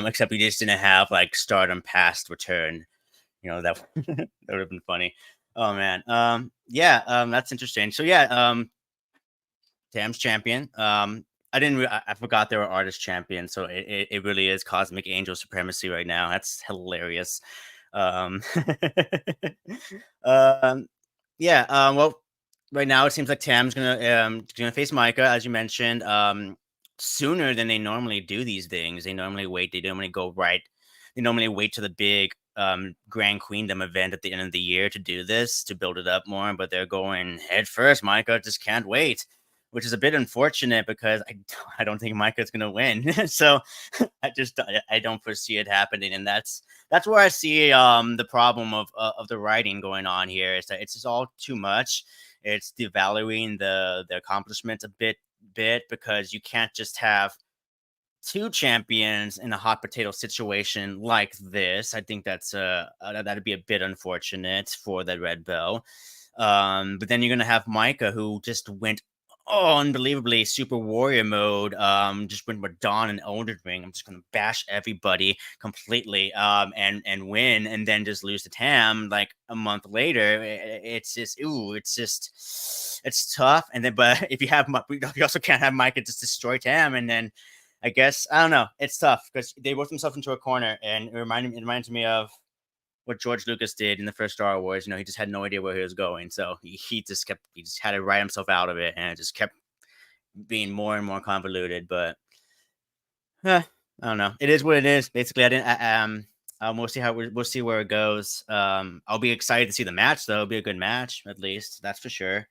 Except we just didn't have Stardom past return. That that would have been funny. Oh man. That's interesting. So Tam's champion. I forgot they were artist champion. So it really is Cosmic Angel supremacy right now. That's hilarious. Well, right now it seems like Tam's gonna face Maika, as you mentioned, sooner than they normally do these things. They normally wait. They normally go right. They normally wait to the big Grand Queendom event at the end of the year to do this, to build it up more. But they're going head first. Maika just can't wait, which is a bit unfortunate, because I don't think Maika's gonna win. So I don't foresee it happening, and that's where I see the problem of the writing going on here, is that it's just all too much. It's devaluing the accomplishments a bit, because you can't just have two champions in a hot potato situation like this. I think that'd be a bit unfortunate for the red belt. But then you're gonna have Maika, who just went unbelievably super warrior mode. Just went with Dawn and Elden Ring. I'm just gonna bash everybody completely. And win, and then just lose to Tam like a month later. It's just it's tough. And then, but if you have, you also can't have Maika just destroy Tam, and then I guess I don't know. It's tough because they worked themselves into a corner, and it reminds me of what George Lucas did in the first Star Wars. You know, he just had no idea where he was going, so he just had to write himself out of it, and it just kept being more and more convoluted. But I don't know. It is what it is. Basically, I didn't. We'll see we'll see where it goes. I'll be excited to see the match, though. It'll be a good match, at least that's for sure.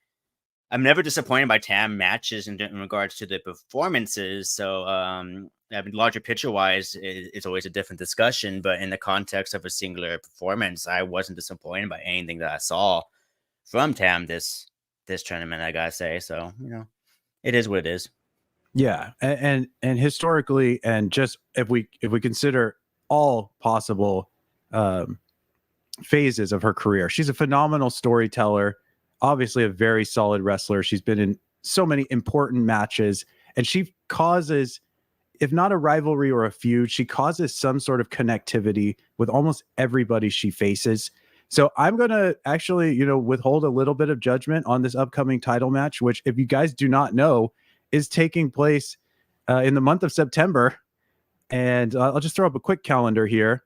I'm never disappointed by Tam matches in regards to the performances. So, I mean, larger picture wise, it's always a different discussion. But in the context of a singular performance, I wasn't disappointed by anything that I saw from Tam this tournament. I gotta say, so you know, it is what it is. Yeah, and historically, and just if we consider all possible phases of her career, she's a phenomenal storyteller. Obviously, a very solid wrestler. She's been in so many important matches, and she causes, if not a rivalry or a feud, she causes some sort of connectivity with almost everybody she faces. So I'm going to actually, withhold a little bit of judgment on this upcoming title match, which, if you guys do not know, is taking place in the month of September. And I'll just throw up a quick calendar here.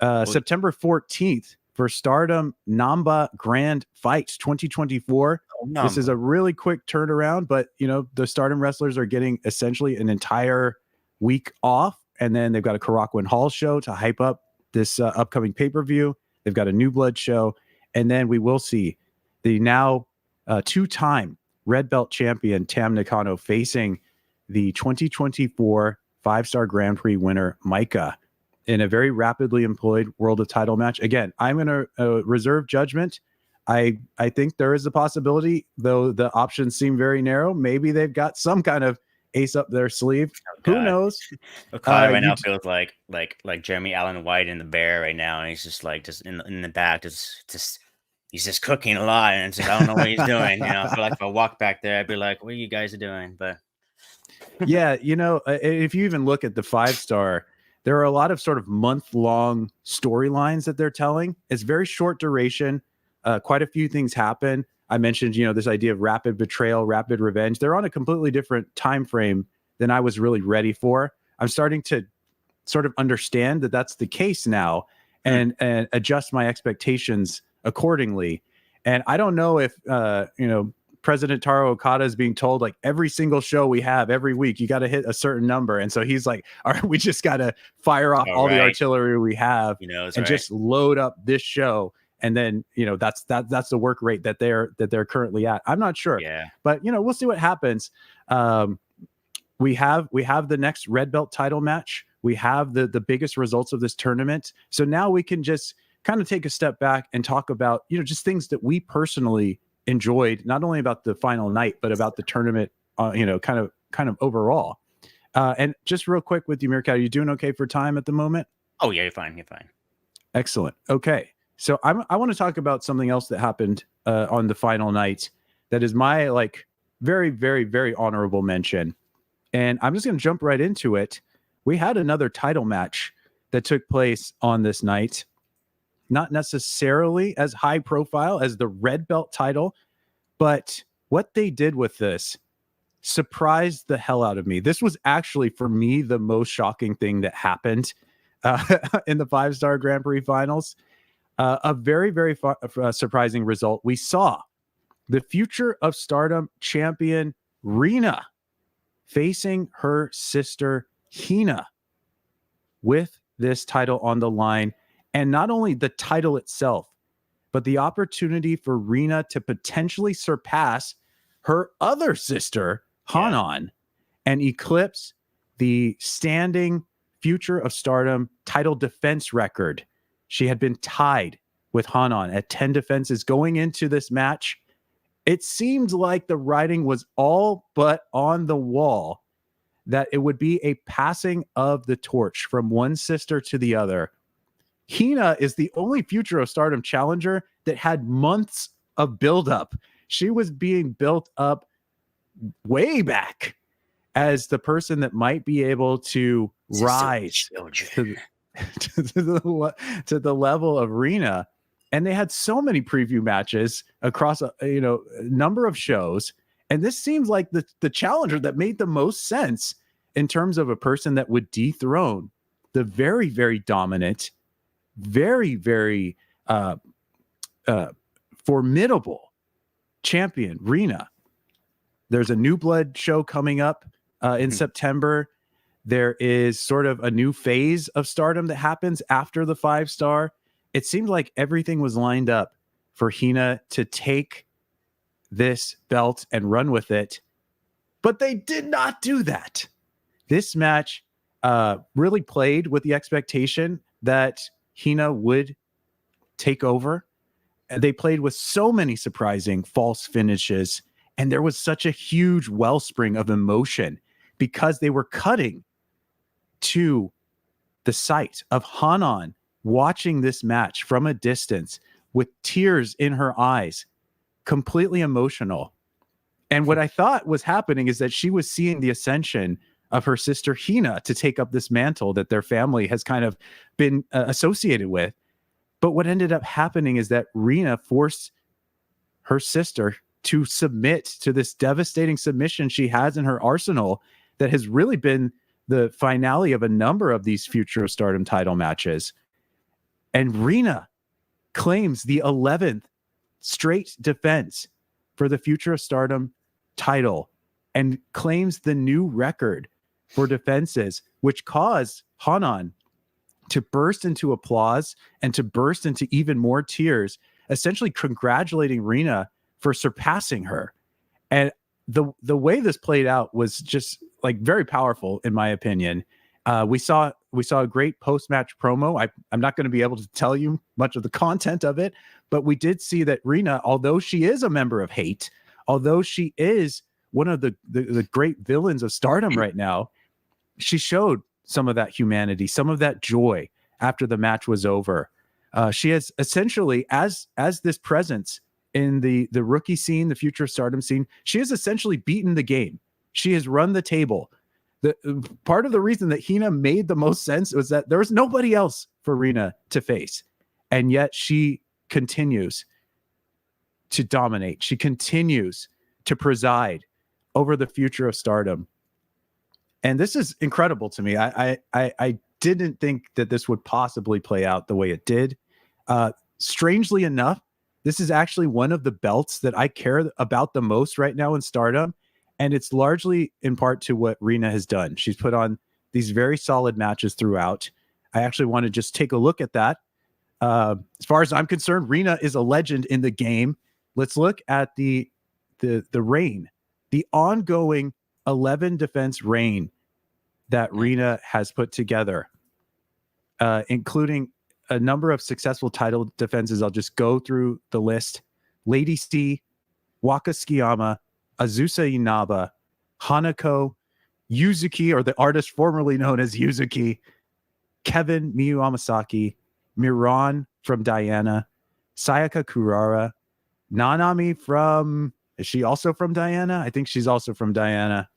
September 14th for Stardom Namba Grand Fights 2024. This is a really quick turnaround, but the Stardom wrestlers are getting essentially an entire week off, and then they've got a Korakuen Hall show to hype up this upcoming pay-per-view. They've got a New Blood show, and then we will see the now two-time red belt champion Tam Nakano facing the 2024 5-star Grand Prix winner Maika in a very rapidly employed World of Title match. Again, I'm going to reserve judgment. I think there is a possibility, though the options seem very narrow. Maybe they've got some kind of ace up their sleeve. Who knows? Okada right now feels like Jeremy Allen White in The Bear right now, and he's just in the back, just he's just cooking a lot, and it's just, I don't know what he's doing. I feel like if I walk back there, I'd be like, "What are you guys doing?" But yeah, if you even look at the 5-star, there are a lot of sort of month-long storylines that they're telling. It's very short duration. Quite a few things happen. I mentioned, this idea of rapid betrayal, rapid revenge. They're on a completely different time frame than I was really ready for. I'm starting to sort of understand that that's the case now, and adjust my expectations accordingly. And I don't know if President Taro Okada is being told, like, every single show we have every week, you got to hit a certain number. And so he's like, all right, we just got to fire off all the artillery we have and just load up this show. And then, that's the work rate that they're currently at. I'm not sure, but we'll see what happens. We have the next red belt title match. We have the biggest results of this tournament. So now we can just kind of take a step back and talk about, just things that we personally enjoyed, not only about the final night, but about the tournament, kind of overall. And just real quick with you, Meerkat, are you doing okay for time at the moment? Oh yeah, you're fine. Excellent. Okay. So I want to talk about something else that happened on the final night that is my very, very, very honorable mention. And I'm just going to jump right into it. We had another title match that took place on this night. Not necessarily as high profile as the red belt title, but what they did with this surprised the hell out of me. This was actually, for me, the most shocking thing that happened in the 5-star Grand Prix finals. A very, very surprising result. We saw the future of Stardom champion Rina facing her sister Hina with this title on the line. And not only the title itself, but the opportunity for Rina to potentially surpass her other sister, Hanan, and eclipse the standing future of Stardom title defense record. She had been tied with Hanan at 10 defenses going into this match. It seemed like the writing was all but on the wall that it would be a passing of the torch from one sister to the other. Hina is the only future of Stardom challenger that had months of buildup. She was being built up way back as the person that might be able to rise to the level of Rina. And they had so many preview matches across a number of shows. And this seems like the challenger that made the most sense in terms of a person that would dethrone the very, very dominant, very, very formidable champion, Rina. There's a New Blood show coming up in September. There is sort of a new phase of Stardom that happens after the 5-star. It seemed like everything was lined up for Hina to take this belt and run with it, but they did not do that. This match really played with the expectation that Hina would take over. They played with so many surprising false finishes, and there was such a huge wellspring of emotion because they were cutting to the sight of Hanan watching this match from a distance with tears in her eyes, completely emotional. And what I thought was happening is that she was seeing the ascension of her sister Hina to take up this mantle that their family has kind of been associated with. But what ended up happening is that Rina forced her sister to submit to this devastating submission she has in her arsenal that has really been the finale of a number of these Future of Stardom title matches. And Rina claims the 11th straight defense for the Future of Stardom title and claims the new record for defenses, which caused Hanan to burst into applause and to burst into even more tears, essentially congratulating Rina for surpassing her. And the way this played out was just like very powerful, in my opinion. We saw a great post-match promo. I'm not going to be able to tell you much of the content of it, but we did see that Rina, although she is a member of H.A.T.E, although she is one of the great villains of Stardom right now, she showed some of that humanity, some of that joy after the match was over. She has essentially, as this presence in the rookie scene, the Future Stardom scene, she has essentially beaten the game. She has run the table. The part of the reason that Hina made the most sense was that there was nobody else for Rina to face, and yet she continues to dominate. She continues to preside over the Future of Stardom. And this is incredible to me. I didn't think that this would possibly play out the way it did. Strangely enough, this is actually one of the belts that I care about the most right now in Stardom. And it's largely in part to what Rina has done. She's put on these very solid matches throughout. I actually want to just take a look at that. As far as I'm concerned, Rina is a legend in the game. Let's look at the reign, the ongoing 11 defense reign that Rina has put together, including a number of successful title defenses. I'll just go through the list. Lady C, Waka Tsukiyama, Azusa Inaba, Hanako, Yuzuki, or the artist formerly known as Yuzuki, Kevin Miyu Amasaki, Miran from Diana, Sayaka Kurara, Nanami from, is she also from Diana? I think she's also from Diana,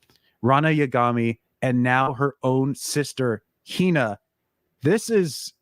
Rana Yagami, and now her own sister, Hina. This is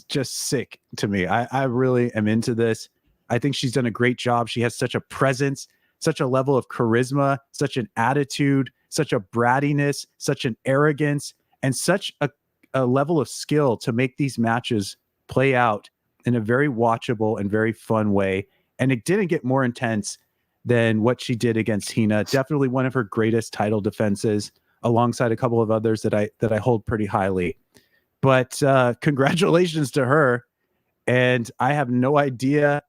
just sick to me. I really am into this. I think she's done a great job. She has such a presence, such a level of charisma, such an attitude, such a brattiness, such an arrogance, and such a level of skill to make these matches play out in a very watchable and very fun way. And it didn't get more intense than what she did against Hina. Definitely one of her greatest title defenses, alongside a couple of others that I hold pretty highly. But congratulations to her. And I have no idea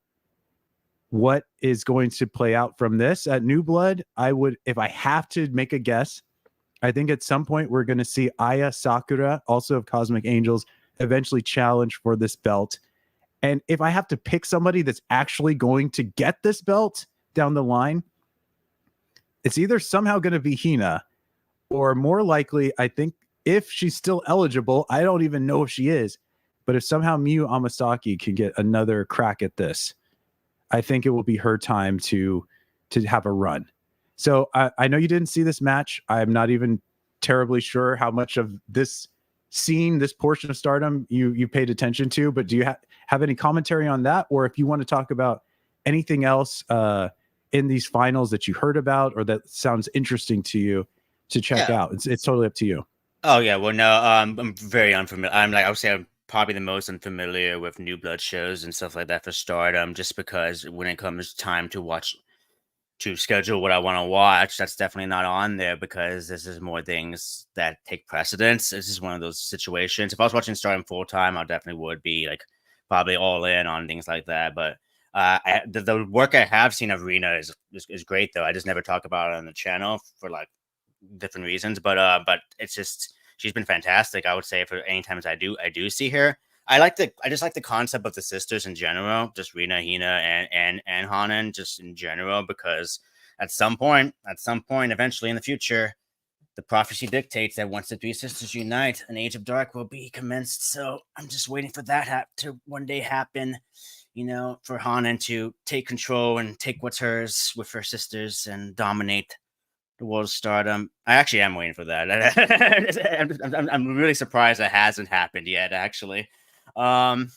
what is going to play out from this at New Blood. I would, if I have to make a guess, I think at some point we're going to see Aya Sakura, also of Cosmic Angels, eventually challenge for this belt. And if I have to pick somebody that's actually going to get this belt down the line, it's either somehow going to be Hina, or more likely, I think, if she's still eligible, I don't even know if she is, but if somehow Miyu Amasaki can get another crack at this, I think it will be her time to have a run. So I know you didn't see this match. I'm not even terribly sure how much of this scene, this portion of Stardom, you paid attention to. But do you have any commentary on that, or if you want to talk about anything else in these finals that you heard about or that sounds interesting to you to check out? It's totally up to you. Oh yeah, well no, I'm very unfamiliar. I would say I'm probably the most unfamiliar with New Blood shows and stuff like that for Stardom, just because when it comes time to schedule what I want to watch, that's definitely not on there because this is more things that take precedence. This is one of those situations. If I was watching Stardom full time, I definitely would be like probably all in on things like that. But the work I have seen of Rena is great though. I just never talk about it on the channel for like different reasons, but it's just she's been fantastic. I would say for any times I do see her. I just like the concept of the sisters in general, just Rina, Hina, and Hanan, just in general, because at some point, eventually in the future, the prophecy dictates that once the three sisters unite, an age of dark will be commenced. So I'm just waiting for that to one day happen, you know, for Hanan to take control and take what's hers with her sisters and dominate the world of Stardom. I actually am waiting for that. I'm really surprised it hasn't happened yet, actually. Um,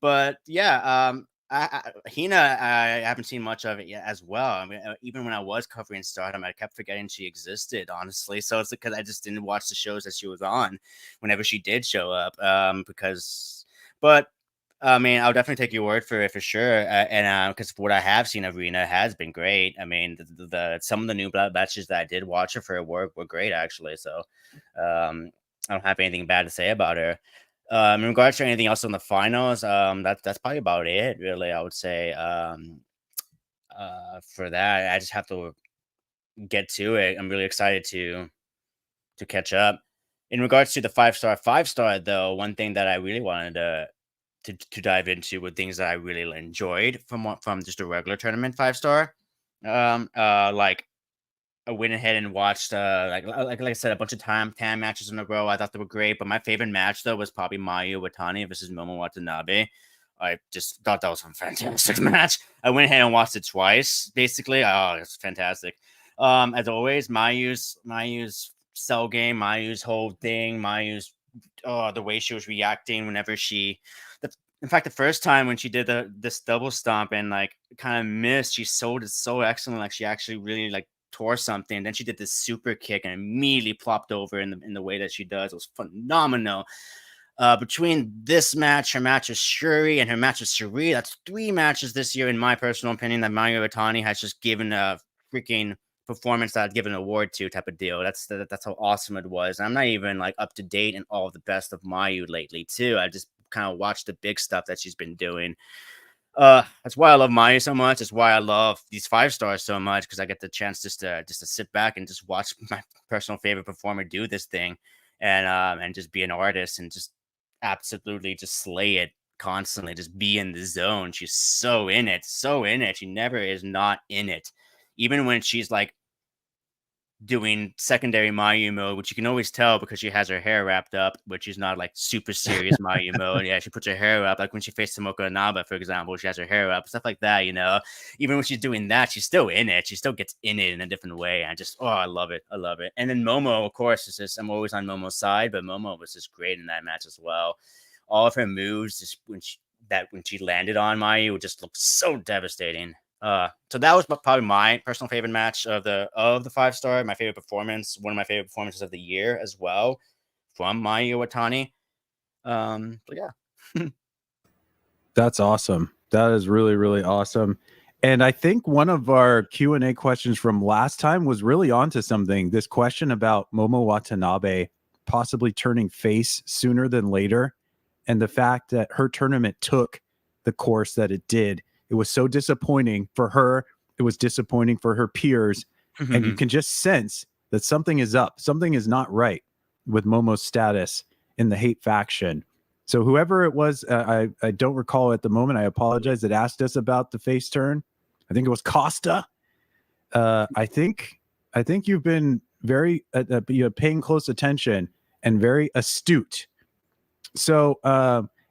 but yeah, Hina, I haven't seen much of it yet as well. I mean, even when I was covering Stardom, I kept forgetting she existed, honestly. So it's because I just didn't watch the shows that she was on whenever she did show up. But I mean, I'll definitely take your word for it for sure. And because what I have seen of Rena has been great. I mean, some of the new blood matches that I did watch of her were great actually. So I don't have anything bad to say about her. In regards to anything else in the finals, that's probably about it, really. I would say for that, I just have to get to it. I'm really excited to catch up. In regards to the five star though, one thing that I really wanted to dive into with things that I really enjoyed from just a regular tournament 5 star. Like I went ahead and watched like I said a bunch of Tam matches in a row. I thought they were great, but my favorite match though was probably Mayu Iwatani versus Momo Watanabe. I just thought that was a fantastic match. I went ahead and watched it twice, basically. Oh, it's fantastic. As always, Mayu's cell game, Mayu's whole thing, Mayu's the way she was reacting whenever in fact, the first time when she did this double stomp and like kind of missed, she sold it so excellent. Like she actually really like tore something. Then she did this super kick and immediately plopped over in the way that she does. It was phenomenal. Between this match, her match with Shuri, and her match with Shuri, that's 3 matches this year, in my personal opinion, that Mayu Iwatani has just given a freaking performance that I'd give an award to type of deal. That's how awesome it was. And I'm not even like up to date in all of the best of Mayu lately too. I just kind of watched the big stuff that she's been doing. That's why I love Mayu so much. That's why I love these 5 stars so much, because I get the chance just to sit back and just watch my personal favorite performer do this thing, and just be an artist and just absolutely just slay it constantly. Just be in the zone. She's so in it, so in it. She never is not in it, even when she's like doing secondary Mayu mode, which you can always tell because she has her hair wrapped up, which is not like super serious Mayu mode. Yeah, she puts her hair up, like when she faced Tomoka Inaba, for example, she has her hair up, stuff like that, you know. Even when she's doing that, she's still in it. She still gets in it in a different way. And I love it. I love it. And then Momo, of course, is just, I'm always on Momo's side, but Momo was just great in that match as well. All of her moves, just when she landed on Mayu, it just looked so devastating. So that was probably my personal favorite match of the 5 star. My favorite performance, one of my favorite performances of the year as well, from Mayu Iwatani. But yeah, That's awesome. That is really, really awesome. And I think one of our Q&A questions from last time was really onto something. This question about Momo Watanabe possibly turning face sooner than later, and the fact that her tournament took the course that it did. It was so disappointing for her. It was disappointing for her peers. And you can just sense that something is up. Something is not right with Momo's status in the hate faction. So whoever it was, I don't recall at the moment. I apologize. That asked us about the face turn. I think it was Costa. I think you've been very paying close attention and very astute. So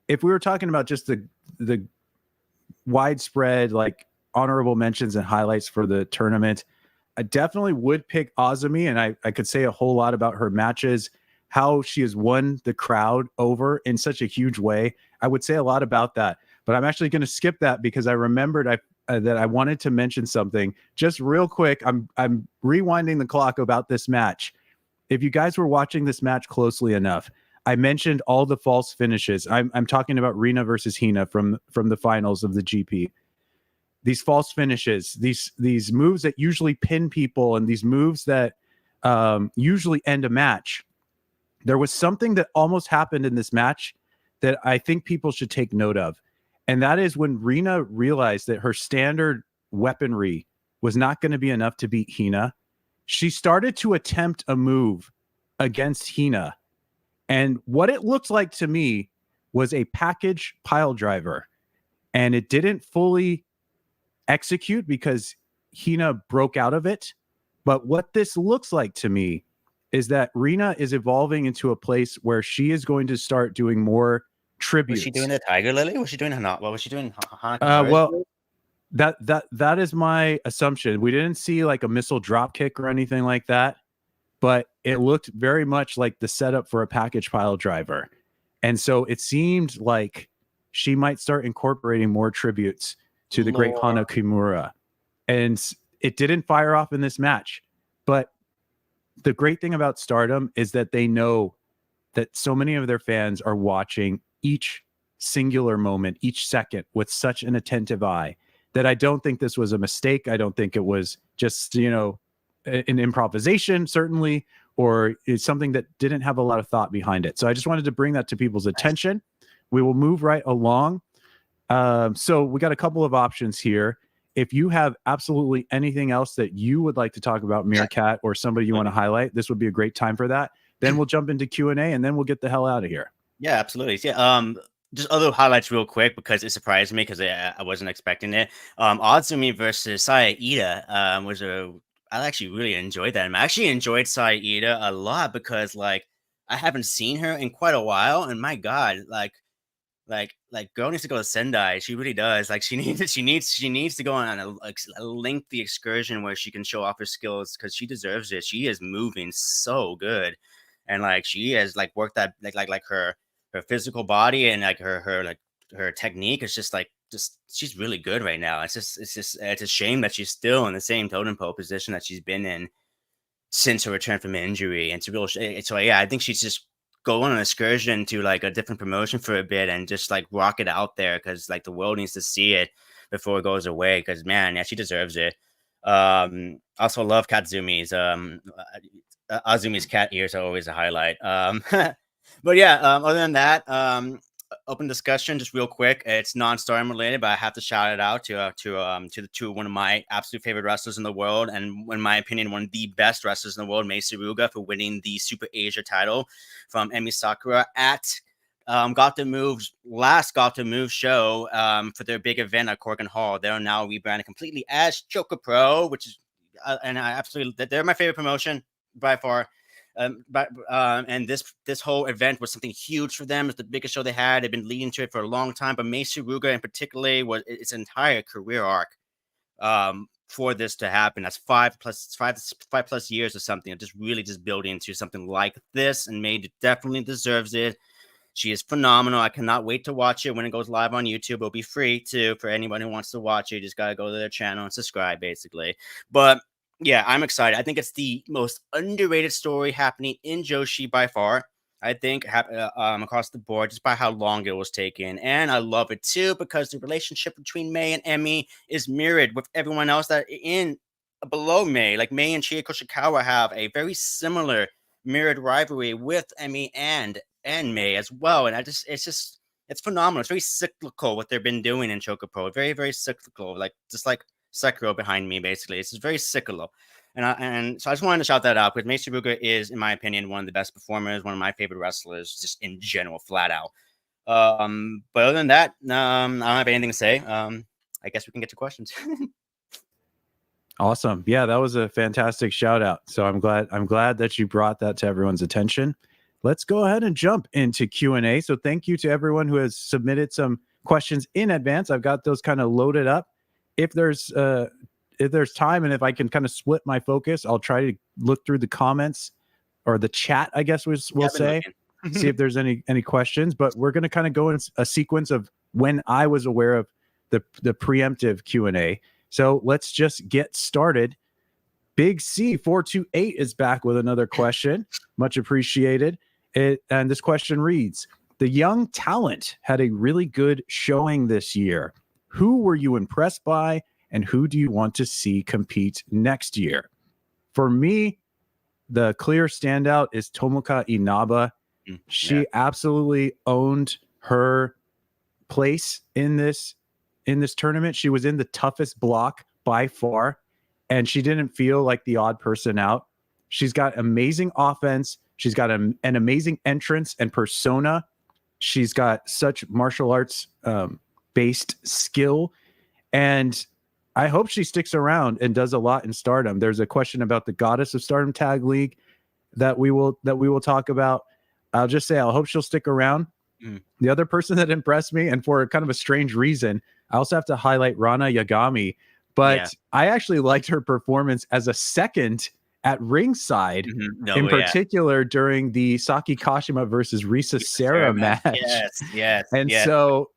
if we were talking about just the widespread like honorable mentions and highlights for the tournament, I definitely would pick Azumi, and I could say a whole lot about her matches, how she has won the crowd over in such a huge way. I would say a lot about that, but I'm actually going to skip that because I remembered that I wanted to mention something just real quick. I'm rewinding the clock about this match. If you guys were watching this match closely enough, I mentioned all the false finishes. I'm talking about Rina versus Hina from the finals of the GP. These false finishes, these moves that usually pin people, and these moves that usually end a match. There was something that almost happened in this match that I think people should take note of. And that is when Rina realized that her standard weaponry was not going to be enough to beat Hina. She started to attempt a move against Hina. And what it looked like to me was a package pile driver. And it didn't fully execute because Hina broke out of it. But what this looks like to me is that Rina is evolving into a place where she is going to start doing more tributes. Was she doing the Tiger Lily? Was she doing Hana? What was she doing? Well, that is my assumption. We didn't see like a missile drop kick or anything like that, but it looked very much like the setup for a package pile driver. And so it seemed like she might start incorporating more tributes to the great Hana Kimura. And it didn't fire off in this match. But the great thing about Stardom is that they know that so many of their fans are watching each singular moment, each second, with such an attentive eye that I don't think this was a mistake. I don't think it was just, an improvisation, certainly, or it's something that didn't have a lot of thought behind it. So I just wanted to bring that to people's attention. We will move right along. So we got a couple of options here. If you have absolutely anything else that you would like to talk about, Meerkat, or somebody you want to highlight, this would be a great time for that. Then we'll jump into Q&A, and then we'll get the hell out of here. Yeah, absolutely. Yeah. Just other highlights real quick because it surprised me because I wasn't expecting it. Azumi versus Saida I actually really enjoyed that. I actually enjoyed Saida a lot because I haven't seen her in quite a while, and my God, girl needs to go to Sendai. She really does. She needs to go on a lengthy excursion where she can show off her skills because she deserves it. She is moving so good, and she has worked that her physical body and her technique is just she's really good right now. It's a shame that she's still in the same totem pole position that she's been in since her return from injury. And so yeah, I think she's just going on an excursion to a different promotion for a bit and just rock it out there because the world needs to see it before it goes away. Because man, yeah, she deserves it. Also love Katsumi's Azumi's cat ears are always a highlight. But yeah, other than that, open discussion, just real quick. It's non-Stardom related, but I have to shout it out to one of my absolute favorite wrestlers in the world, and in my opinion, one of the best wrestlers in the world, Mei Suruga, for winning the Super Asia title from Emi Sakura at Got the Move's last Got the Move show for their big event at Corgan Hall. They're now rebranded completely as Choco Pro, which is and I absolutely, they're my favorite promotion by far. And this whole event was something huge for them. It's the biggest show they had. They've been leading to it for a long time. But Mei Suruga in particular was its entire career arc for this to happen. That's 5+ years or something. Just really just building into something like this, and Mei definitely deserves it. She is phenomenal. I cannot wait to watch it when it goes live on YouTube. It'll be free too for anyone who wants to watch it. You just gotta go to their channel and subscribe, basically. But yeah, I'm excited. I think it's the most underrated story happening in Joshi by far. I think across the board, just by how long it was taken. And I love it too because the relationship between Mei and Emi is mirrored with everyone else that in below Mei. Mei and Chie Koshikawa have a very similar mirrored rivalry with Emi and Mei as well. And it's phenomenal. It's very cyclical what they've been doing in Choco Pro. Very, very cyclical. Just like Sekiro behind me, basically. It's just very cyclical. And so I just wanted to shout that out because Mei Suruga is, in my opinion, one of the best performers, one of my favorite wrestlers, just in general, flat out. But other than that, I don't have anything to say. I guess we can get to questions. Awesome. Yeah, that was a fantastic shout out. So I'm glad that you brought that to everyone's attention. Let's go ahead and jump into Q&A. So thank you to everyone who has submitted some questions in advance. I've got those kind of loaded up. if there's time and if I can kind of split my focus, I'll try to look through the comments or the chat, I guess we'll say, see if there's any questions. But we're going to kind of go in a sequence of when I was aware of the preemptive Q&A. So let's just get started. Big C428 is back with another question. Much appreciated. And this question reads, the young talent had a really good showing this year. Who were you impressed by, and who do you want to see compete next year? For me, the clear standout is Tomoka Inaba. She absolutely owned her place in this tournament. She was in the toughest block by far, and she didn't feel like the odd person out. She's got amazing offense. She's got an amazing entrance and persona. She's got such martial arts based skill, and I hope she sticks around and does a lot in Stardom. There's a question about the Goddess of Stardom Tag League that we will talk about. I'll just say I hope she'll stick around. The other person that impressed me, and for kind of a strange reason, I also have to highlight Rana Yagami. But I actually liked her performance as a second at ringside, in particular during the Saki Kashima versus Risa Sera match. Yes. So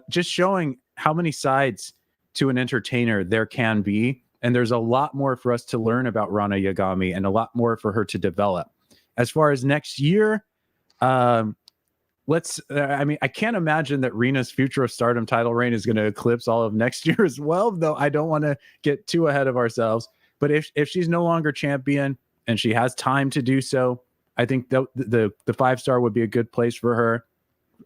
just showing how many sides to an entertainer there can be. And there's a lot more for us to learn about Rana Yagami and a lot more for her to develop. As far as next year, I can't imagine that Rina's Future of Stardom title reign is going to eclipse all of next year as well, though I don't want to get too ahead of ourselves. But if she's no longer champion and she has time to do so, I think the 5-star would be a good place for her,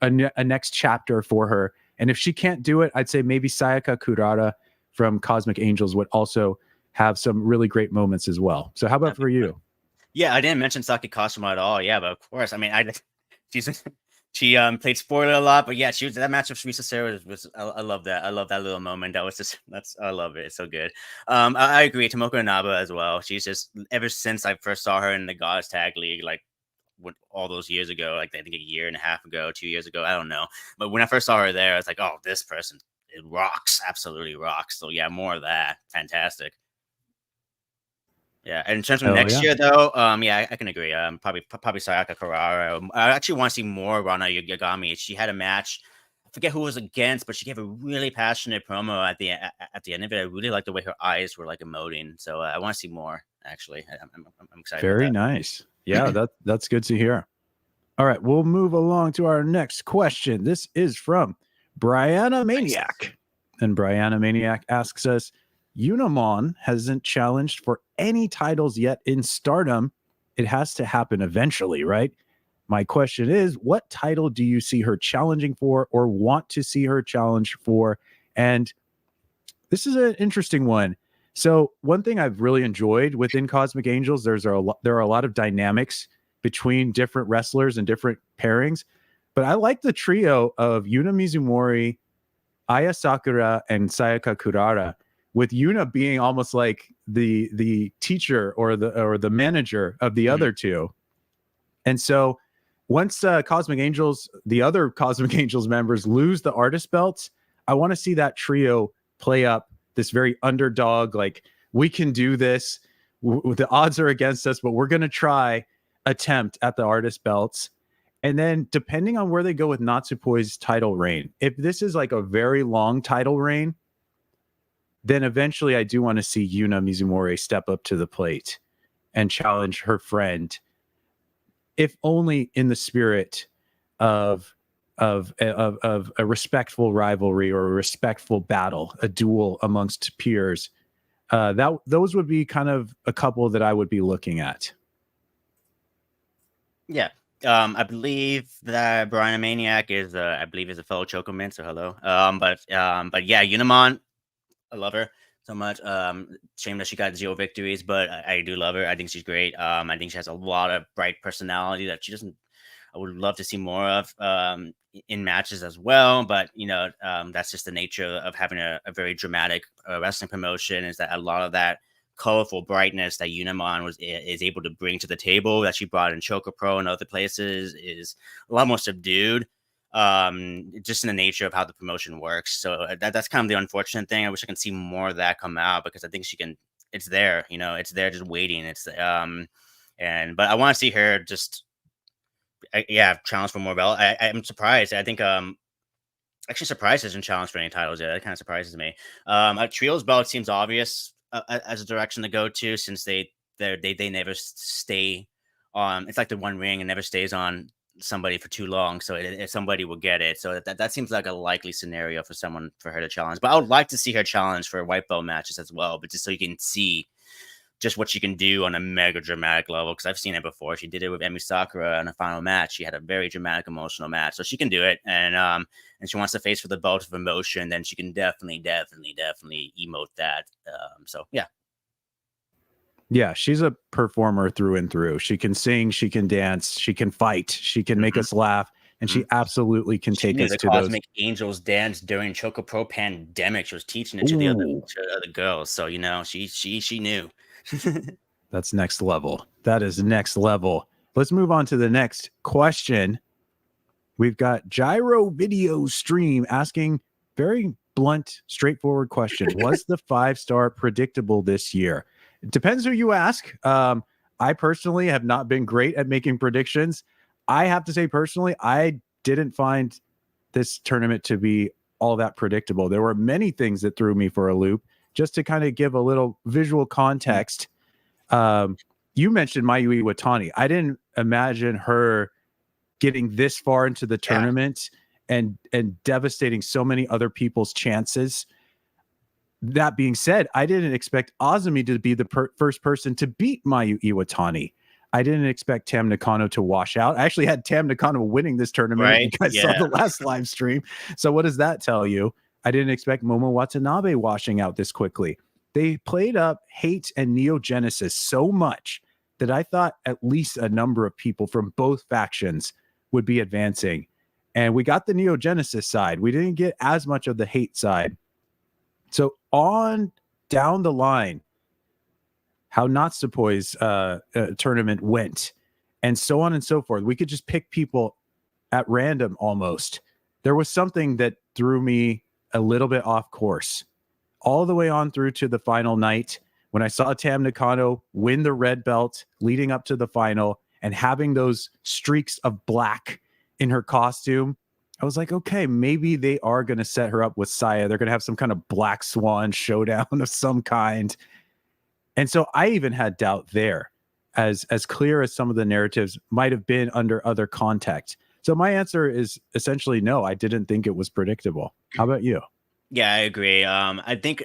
a next chapter for her. And if she can't do it, I'd say maybe Sayaka Kurara from Cosmic Angels would also have some really great moments as well. So how about for you? Yeah, I didn't mention Saki Kashima at all. Yeah, but of course, I mean, she played spoiler a lot, but yeah, that match of Risa Sera was I love that. I love that little moment. I love it. It's so good. I agree. Tomoka Inaba as well. She's just, ever since I first saw her in the Goddess Tag League, like all those years ago, like I think a year and a half ago, 2 years ago, I don't know. But when I first saw her there, I was like, oh, this person, it rocks, absolutely rocks. So yeah, more of that. Fantastic. Yeah, and in terms of next year, though, I can agree. Probably Sayaka Kurara. I actually want to see more Rana Yagami. She had a match. I forget who it was against, but she gave a really passionate promo at the end of it. I really like the way her eyes were like emoting. So I want to see more. Actually, I'm excited. Very nice. Yeah, that's good to hear. All right, we'll move along to our next question. This is from Brianna Maniac, and Brianna Maniac asks us, Unamon hasn't challenged for any titles yet in Stardom. It has to happen eventually, right? My question is, what title do you see her challenging for or want to see her challenge for? And this is an interesting one. So one thing I've really enjoyed within Cosmic Angels, there are a lot of dynamics between different wrestlers and different pairings. But I like the trio of Yuna Mizumori, Aya Sakura, and Sayaka Kurara, with Yuna being almost like the teacher or the manager of the other two. And so once Cosmic Angels, the other Cosmic Angels members lose the artist belts, I want to see that trio play up this very underdog, like, we can do this. The odds are against us, but we're going to try attempt at the artist belts. And then depending on where they go with Natsuko's title reign, if this is like a very long title reign, then eventually I do want to see Yuna Mizumori step up to the plate and challenge her friend, if only in the spirit of a respectful rivalry or a respectful battle, a duel amongst peers. Those would be kind of a couple that I would be looking at. Yeah. I believe that Brian Maniac is a fellow Chocoman, so hello. But yeah, Unamon, I love her so much. Shame that she got 0 victories, but I do love her. I think she's great. I think she has a lot of bright personality that she doesn't. I would love to see more of in matches as well. But that's just the nature of having a very dramatic wrestling promotion. Is that a lot of that colorful brightness that Unamon is able to bring to the table that she brought in Choco Pro and other places is a lot more subdued. just in the nature of how the promotion works. So that's kind of the unfortunate thing. I wish I can see more of that come out, because I think she can. It's there, it's there just waiting. But I want to see her just challenge for more belt. I'm surprised. I think actually surprised isn't challenged for any titles yet. That kind of surprises me. A trios belt seems obvious as a direction to go to, since they never stay on. It's like the one ring and never stays on somebody for too long, so somebody will get it. So that seems like a likely scenario for her to challenge. But I would like to see her challenge for white belt matches as well, but just so you can see just what she can do on a mega dramatic level, because I've seen it before. She did it with Emi Sakura in a final match. She had a very dramatic, emotional match, so she can do it. And she wants to face for the belt of emotion, then she can definitely emote that. So yeah. Yeah, she's a performer through and through. She can sing, she can dance, she can fight, she can make us laugh, and she absolutely can take us to those. Cosmic Angels dance during Choco Pro pandemic. She was teaching it to the other girls, so she knew. That's next level. That is next level. Let's move on to the next question. We've got Gyro Video Stream asking very blunt, straightforward question. Was the 5-star predictable this year? It depends who you ask. I personally have not been great at making predictions. I have to say personally, I didn't find this tournament to be all that predictable. There were many things that threw me for a loop. Just to kind of give a little visual context, you mentioned Mayu Iwatani. I didn't imagine her getting this far into the tournament and devastating so many other people's chances. That being said, I didn't expect Azumi to be the first person to beat Mayu Iwatani. I didn't expect Tam Nakano to wash out. I actually had Tam Nakano winning this tournament. Right? You guys saw the last live stream. So what does that tell you? I didn't expect Momo Watanabe washing out this quickly. They played up H.A.T.E and Neo Genesis so much that I thought at least a number of people from both factions would be advancing. And we got the Neo Genesis side. We didn't get as much of the H.A.T E side. So on down the line, how Natsuko's tournament went, and so on and so forth. We could just pick people at random almost. There was something that threw me a little bit off course all the way on through to the final night when I saw Tam Nakano win the red belt leading up to the final and having those streaks of black in her costume. I was like, okay, maybe they are going to set her up with Saya. They're going to have some kind of black swan showdown of some kind. And so I even had doubt there, as clear as some of the narratives might have been under other context. So my answer is essentially no, I didn't think it was predictable. How about you? Yeah, I agree. I think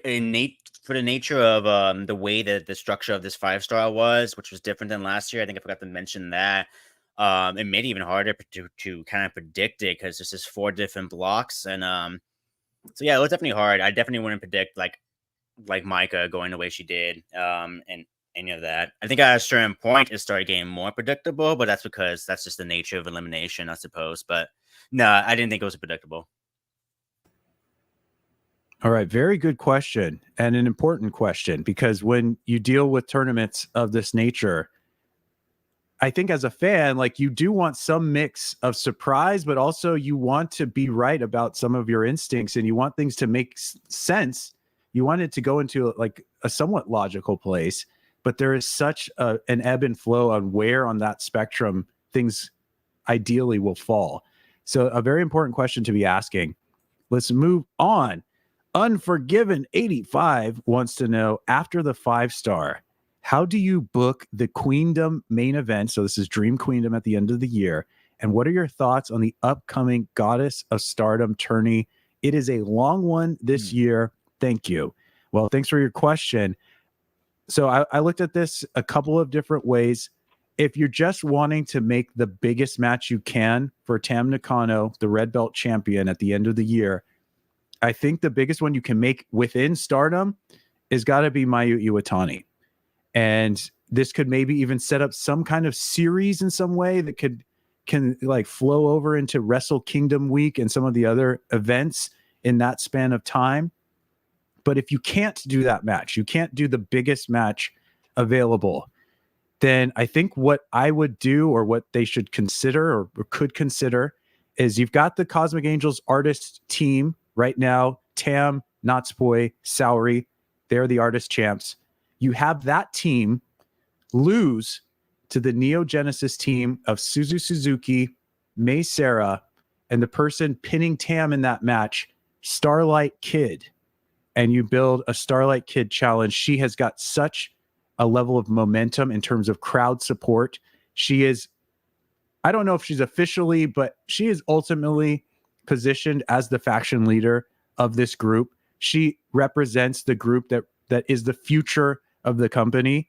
for the nature of the way that the structure of this 5-star was, which was different than last year, I think I forgot to mention that. It made it even harder to kind of predict it, because there's just 4 different blocks. And so yeah, it was definitely hard. I definitely wouldn't predict like Maika going the way she did, and any of that. I think at a certain point it started getting more predictable, but that's because that's just the nature of elimination, I suppose. But no, I didn't think it was predictable. All right, very good question, and an important question, because when you deal with tournaments of this nature, I think as a fan, like, you do want some mix of surprise, but also you want to be right about some of your instincts, and you want things to make sense. You want it to go into like a somewhat logical place, but there is such an ebb and flow on where on that spectrum things ideally will fall. So a very important question to be asking. Let's move on. Unforgiven 85 wants to know, after the 5-star, how do you book the Queendom main event? So this is Dream Queendom at the end of the year. And what are your thoughts on the upcoming Goddess of Stardom tourney? It is a long one this year. Thank you. Well, thanks for your question. So I looked at this a couple of different ways. If you're just wanting to make the biggest match you can for Tam Nakano, the red belt champion, at the end of the year, I think the biggest one you can make within Stardom is got to be Mayu Iwatani. And this could maybe even set up some kind of series in some way that can like flow over into Wrestle Kingdom week and some of the other events in that span of time. But if you can't do that match, you can't do the biggest match available, then I think what I would do, or what they should consider or could consider, is you've got the Cosmic Angels artist team right now. Tam, Natsuko, Saori, they're the artist champs. You have that team lose to the Neo Genesis team of Suzu Suzuki, Mei Sarah, and the person pinning Tam in that match, Starlight Kid. And you build a Starlight Kid challenge. She has got such a level of momentum in terms of crowd support. She is, I don't know if she's officially, but she is ultimately positioned as the faction leader of this group. She represents the group that is the future of the company.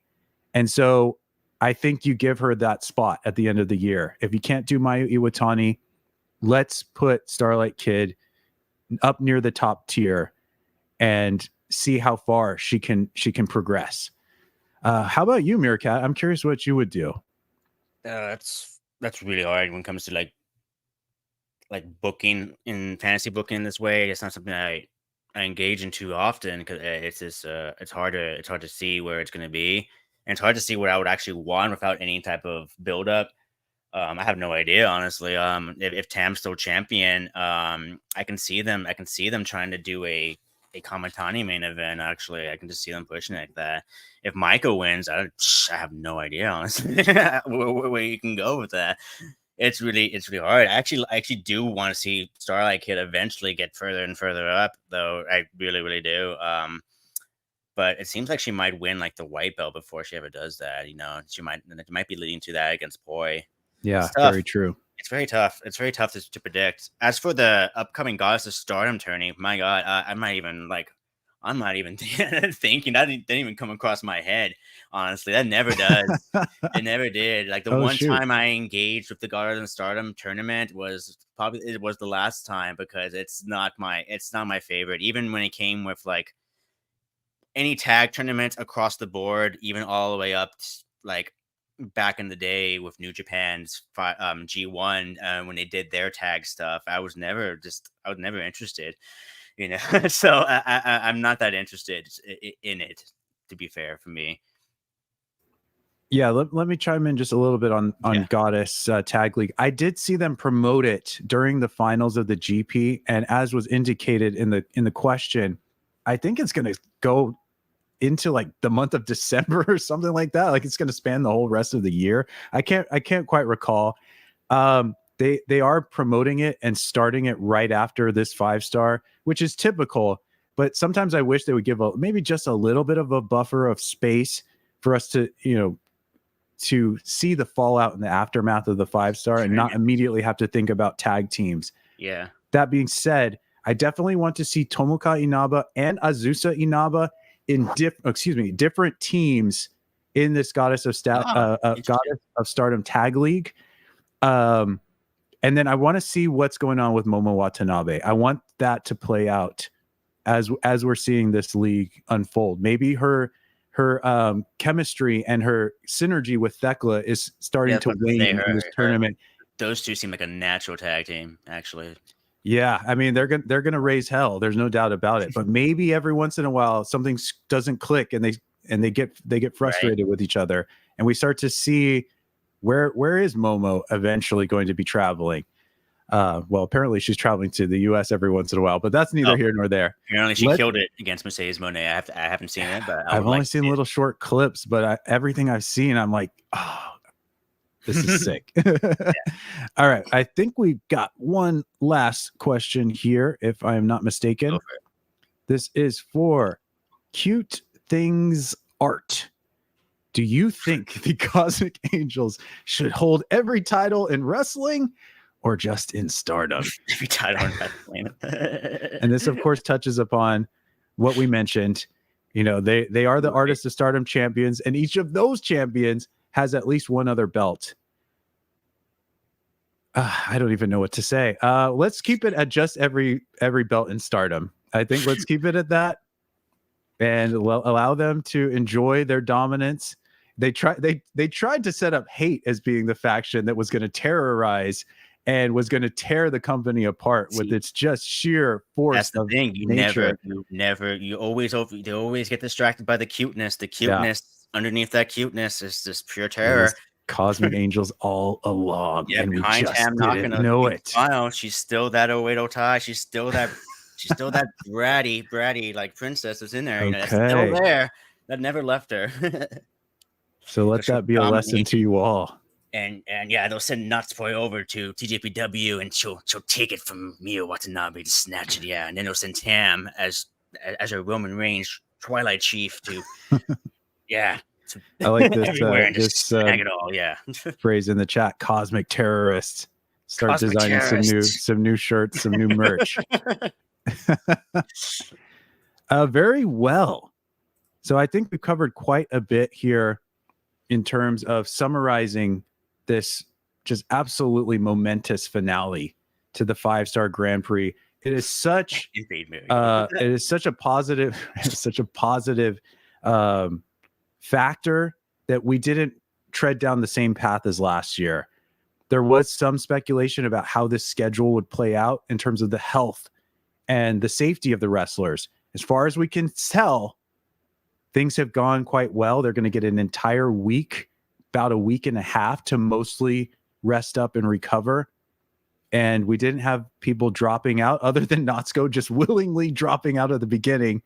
And so I think you give her that spot at the end of the year. If you can't do Mayu Iwatani, let's put Starlight Kid up near the top tier and see how far she can progress. How about you, Meerkat? I'm curious what you would do. That's really hard when it comes to like booking in fantasy booking this way. It's not something I engage in too often because it's just it's hard to see where it's going to be, and it's hard to see what I would actually want without any type of build up. I have no idea, honestly. If Tam's still champion, I can see them trying to do a Kamitani main event. Actually, I can just see them pushing it like that. If Maika wins, I have no idea, honestly, where you can go with that. It's really hard. I actually do want to see Starlight Kid eventually get further and further up, though. I really do. But it seems like she might win like the white belt before she ever does that. She might be leading to that against Poi. Yeah, very true. It's very tough. It's very tough to predict. As for the upcoming Goddess of Stardom tourney, my God, I'm not even thinking. That didn't even come across my head. Honestly, that never does. It never did. Like the time I engaged with the Goddess of Stardom tournament was the last time, because it's not my favorite. Even when it came with like any tag tournaments across the board, even all the way up like back in the day with New Japan's G1 when they did their tag stuff, I was never interested, so I'm not that interested in it, to be fair, for me. Yeah, let me chime in just a little bit on Goddess Tag League. I did see them promote it during the finals of the GP, and as was indicated in the question, I think it's going to go into like the month of December or something like that. Like it's going to span the whole rest of the year. I can't quite recall. They are promoting it and starting it right after this 5-star, which is typical. But sometimes I wish they would give maybe just a little bit of a buffer of space for us to to see the fallout in the aftermath of the 5-star and not immediately have to think about tag teams. Yeah. That being said, I definitely want to see Tomoka Inaba and Azusa Inaba in different teams in this Goddess of Stardom Tag League. And then I want to see what's going on with Momo Watanabe. I want that to play out as we're seeing this league unfold. Maybe her chemistry and her synergy with Thekla is starting to wane in this tournament. Those two seem like a natural tag team, actually. Yeah, I mean they're gonna raise hell. There's no doubt about it. But maybe every once in a while something doesn't click and they get frustrated with each other, and we start to see where is Momo eventually going to be traveling. Well, apparently she's traveling to the U.S. every once in a while, but that's neither here nor there. Apparently she killed it against Mercedes Moné. I haven't seen it, but I've only seen little short clips. But everything I've seen, I'm like, oh, this is sick. All right. I think we've got one last question here, if I am not mistaken. This is for Cute Things Art. Do you think the Cosmic Angels should hold every title in wrestling or just in Stardom? Every title in wrestling. And this, of course, touches upon what we mentioned. They are the Artists of Stardom champions, and each of those champions has at least one other belt. I don't even know what to say. Let's keep it at just every belt in Stardom. I think let's keep it at that, and allow them to enjoy their dominance. They tried to set up H.A.T.E as being the faction that was going to terrorize and was going to tear the company apart with its just sheer force. That's the thing. They always get distracted by the cuteness. The cuteness underneath that cuteness is just pure terror. Cosmic Angels all along, Yeah, and we behind just Tam didn't Nakano, know you can it. smile. She's still that Oedo Tai. She's still that bratty like princess that's in there. You know, that's still Okay. there. That never left her. So let she'll that be a lesson dominate to you all. and yeah, they'll send Natsuko over to TJPW, and she'll take it from Miyu Watanabe to snatch it. Yeah, and then they'll send Tam as a Roman Reigns Twilight Chief to yeah, to I like this everywhere and just this snag it all. Yeah, phrase in the chat, cosmic terrorists. Start cosmic designing terrorists. some new shirts, some new merch. Very well. So I think we've covered quite a bit here in terms of summarizing this just absolutely momentous finale to the 5-star Grand Prix. It is such a positive such a positive factor that we didn't tread down the same path as last year. There was some speculation about how this schedule would play out in terms of the health and the safety of the wrestlers. As far as we can tell, things have gone quite well. They're going to get an entire week, about a week and a half, to mostly rest up and recover. And we didn't have people dropping out, other than Natsuko just willingly dropping out at the beginning,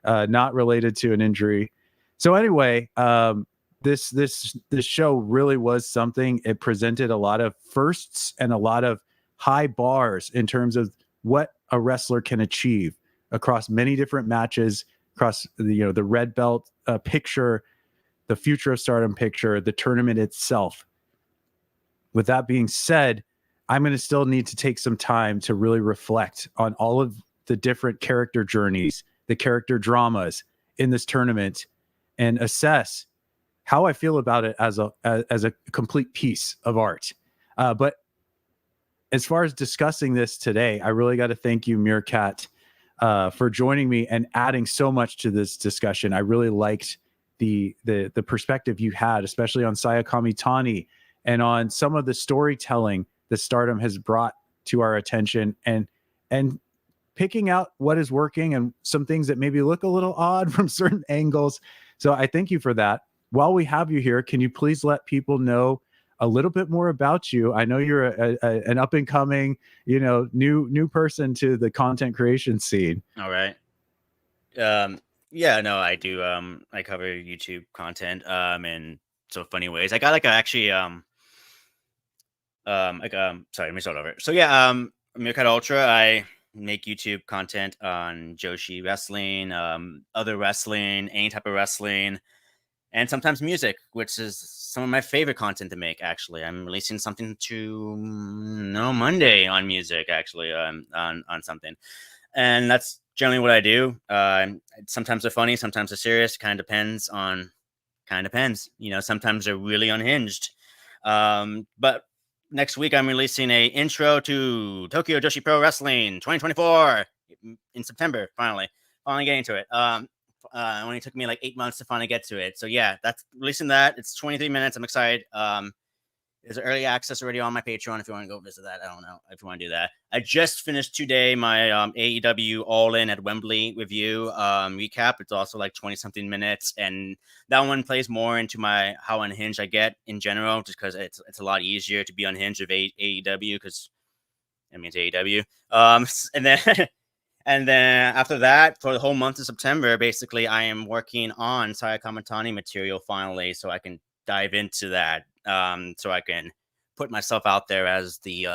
not related to an injury. So anyway, this show really was something. It presented a lot of firsts and a lot of high bars in terms of what a wrestler can achieve across many different matches, across the red belt picture, the future of Stardom picture, the tournament itself. With that being said, I'm going to still need to take some time to really reflect on all of the different character journeys, the character dramas in this tournament, and assess how I feel about it as a complete piece of art. But as far as discussing this today, I really got to thank you, Meerkat, for joining me and adding so much to this discussion. I really liked the perspective you had, especially on Saya Kamitani and on some of the storytelling that Stardom has brought to our attention, and picking out what is working and some things that maybe look a little odd from certain angles. So I thank you for that. While we have you here, can you please let people know a little bit more about you? I know you're an up and coming, new person to the content creation scene. All right. Yeah, no, I do. I cover YouTube content in so funny ways. I got like sorry, let me start over. So yeah, Meerkat Ultra, I make YouTube content on Joshi wrestling, other wrestling, any type of wrestling, and sometimes music, which is some of my favorite content to make. Actually, I'm releasing something Monday on music. Actually, on something, and that's generally what I do. Sometimes they're funny, sometimes they're serious. Kind of depends. Sometimes they're really unhinged. But next week I'm releasing a intro to Tokyo Joshi Pro Wrestling 2024 in September. Finally getting to it. It only took me like 8 months to finally get to it. So yeah, that's releasing that. It's 23 minutes. I'm excited. There's early access already on my Patreon if you want to go visit that. I don't know if you want to do that. I just finished today my AEW All In at Wembley review recap. It's also like 20-something minutes, and that one plays more into how unhinged I get in general, just because it's a lot easier to be unhinged of AEW because I mean it's AEW. And then and then after that, for the whole month of September, basically I am working on Saya Kamitani material finally, so I can dive into that. So I can put myself out there as the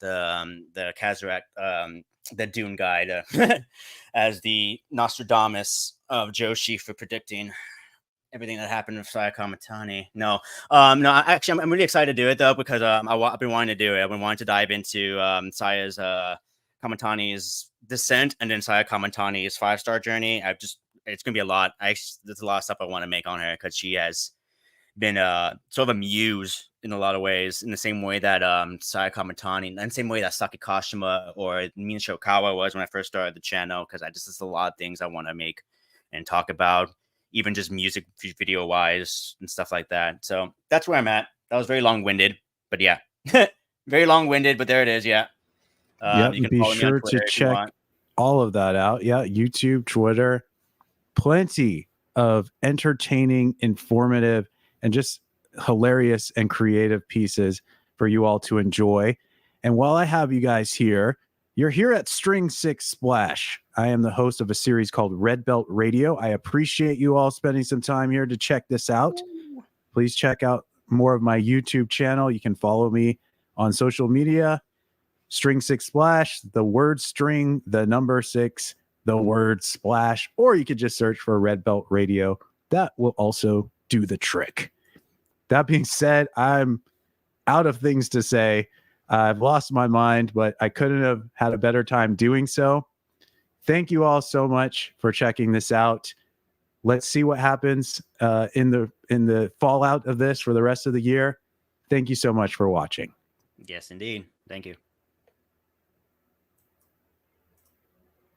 Kazurak, the Dune guide, as the Nostradamus of Joshi for predicting everything that happened with Saya Kamitani. No, actually, I'm really excited to do it though because I've been wanting to do it. I've been wanting to dive into Saya's Kamitani's descent and then Saya Kamitani's 5-star journey. It's gonna be a lot. There's a lot of stuff I want to make on her because she has been sort of a muse in a lot of ways, in the same way that Saya Kamitani, and the same way that Saki Kashima or Mina Shokawa was when I first started the channel, because there's a lot of things I want to make and talk about, even just music video wise and stuff like that. So that's where I'm at. That was very long-winded, but yeah, very long-winded, but there it is. Yeah. You can be sure to check all of that out. Yeah. YouTube, Twitter, plenty of entertaining, informative, and just hilarious and creative pieces for you all to enjoy. And while I have you guys here, you're here at String 6 Splash. I am the host of a series called Red Belt Radio. I appreciate you all spending some time here to check this out. Please check out more of my YouTube channel. You can follow me on social media. String 6 Splash, the word string, the number 6, the word splash, or you could just search for Red Belt Radio. That will also do the trick. That being said, I'm out of things to say. I've lost my mind, but I couldn't have had a better time doing so. Thank you all so much for checking this out. Let's see what happens in the fallout of this for the rest of the year. Thank you so much for watching. Yes, indeed. Thank you.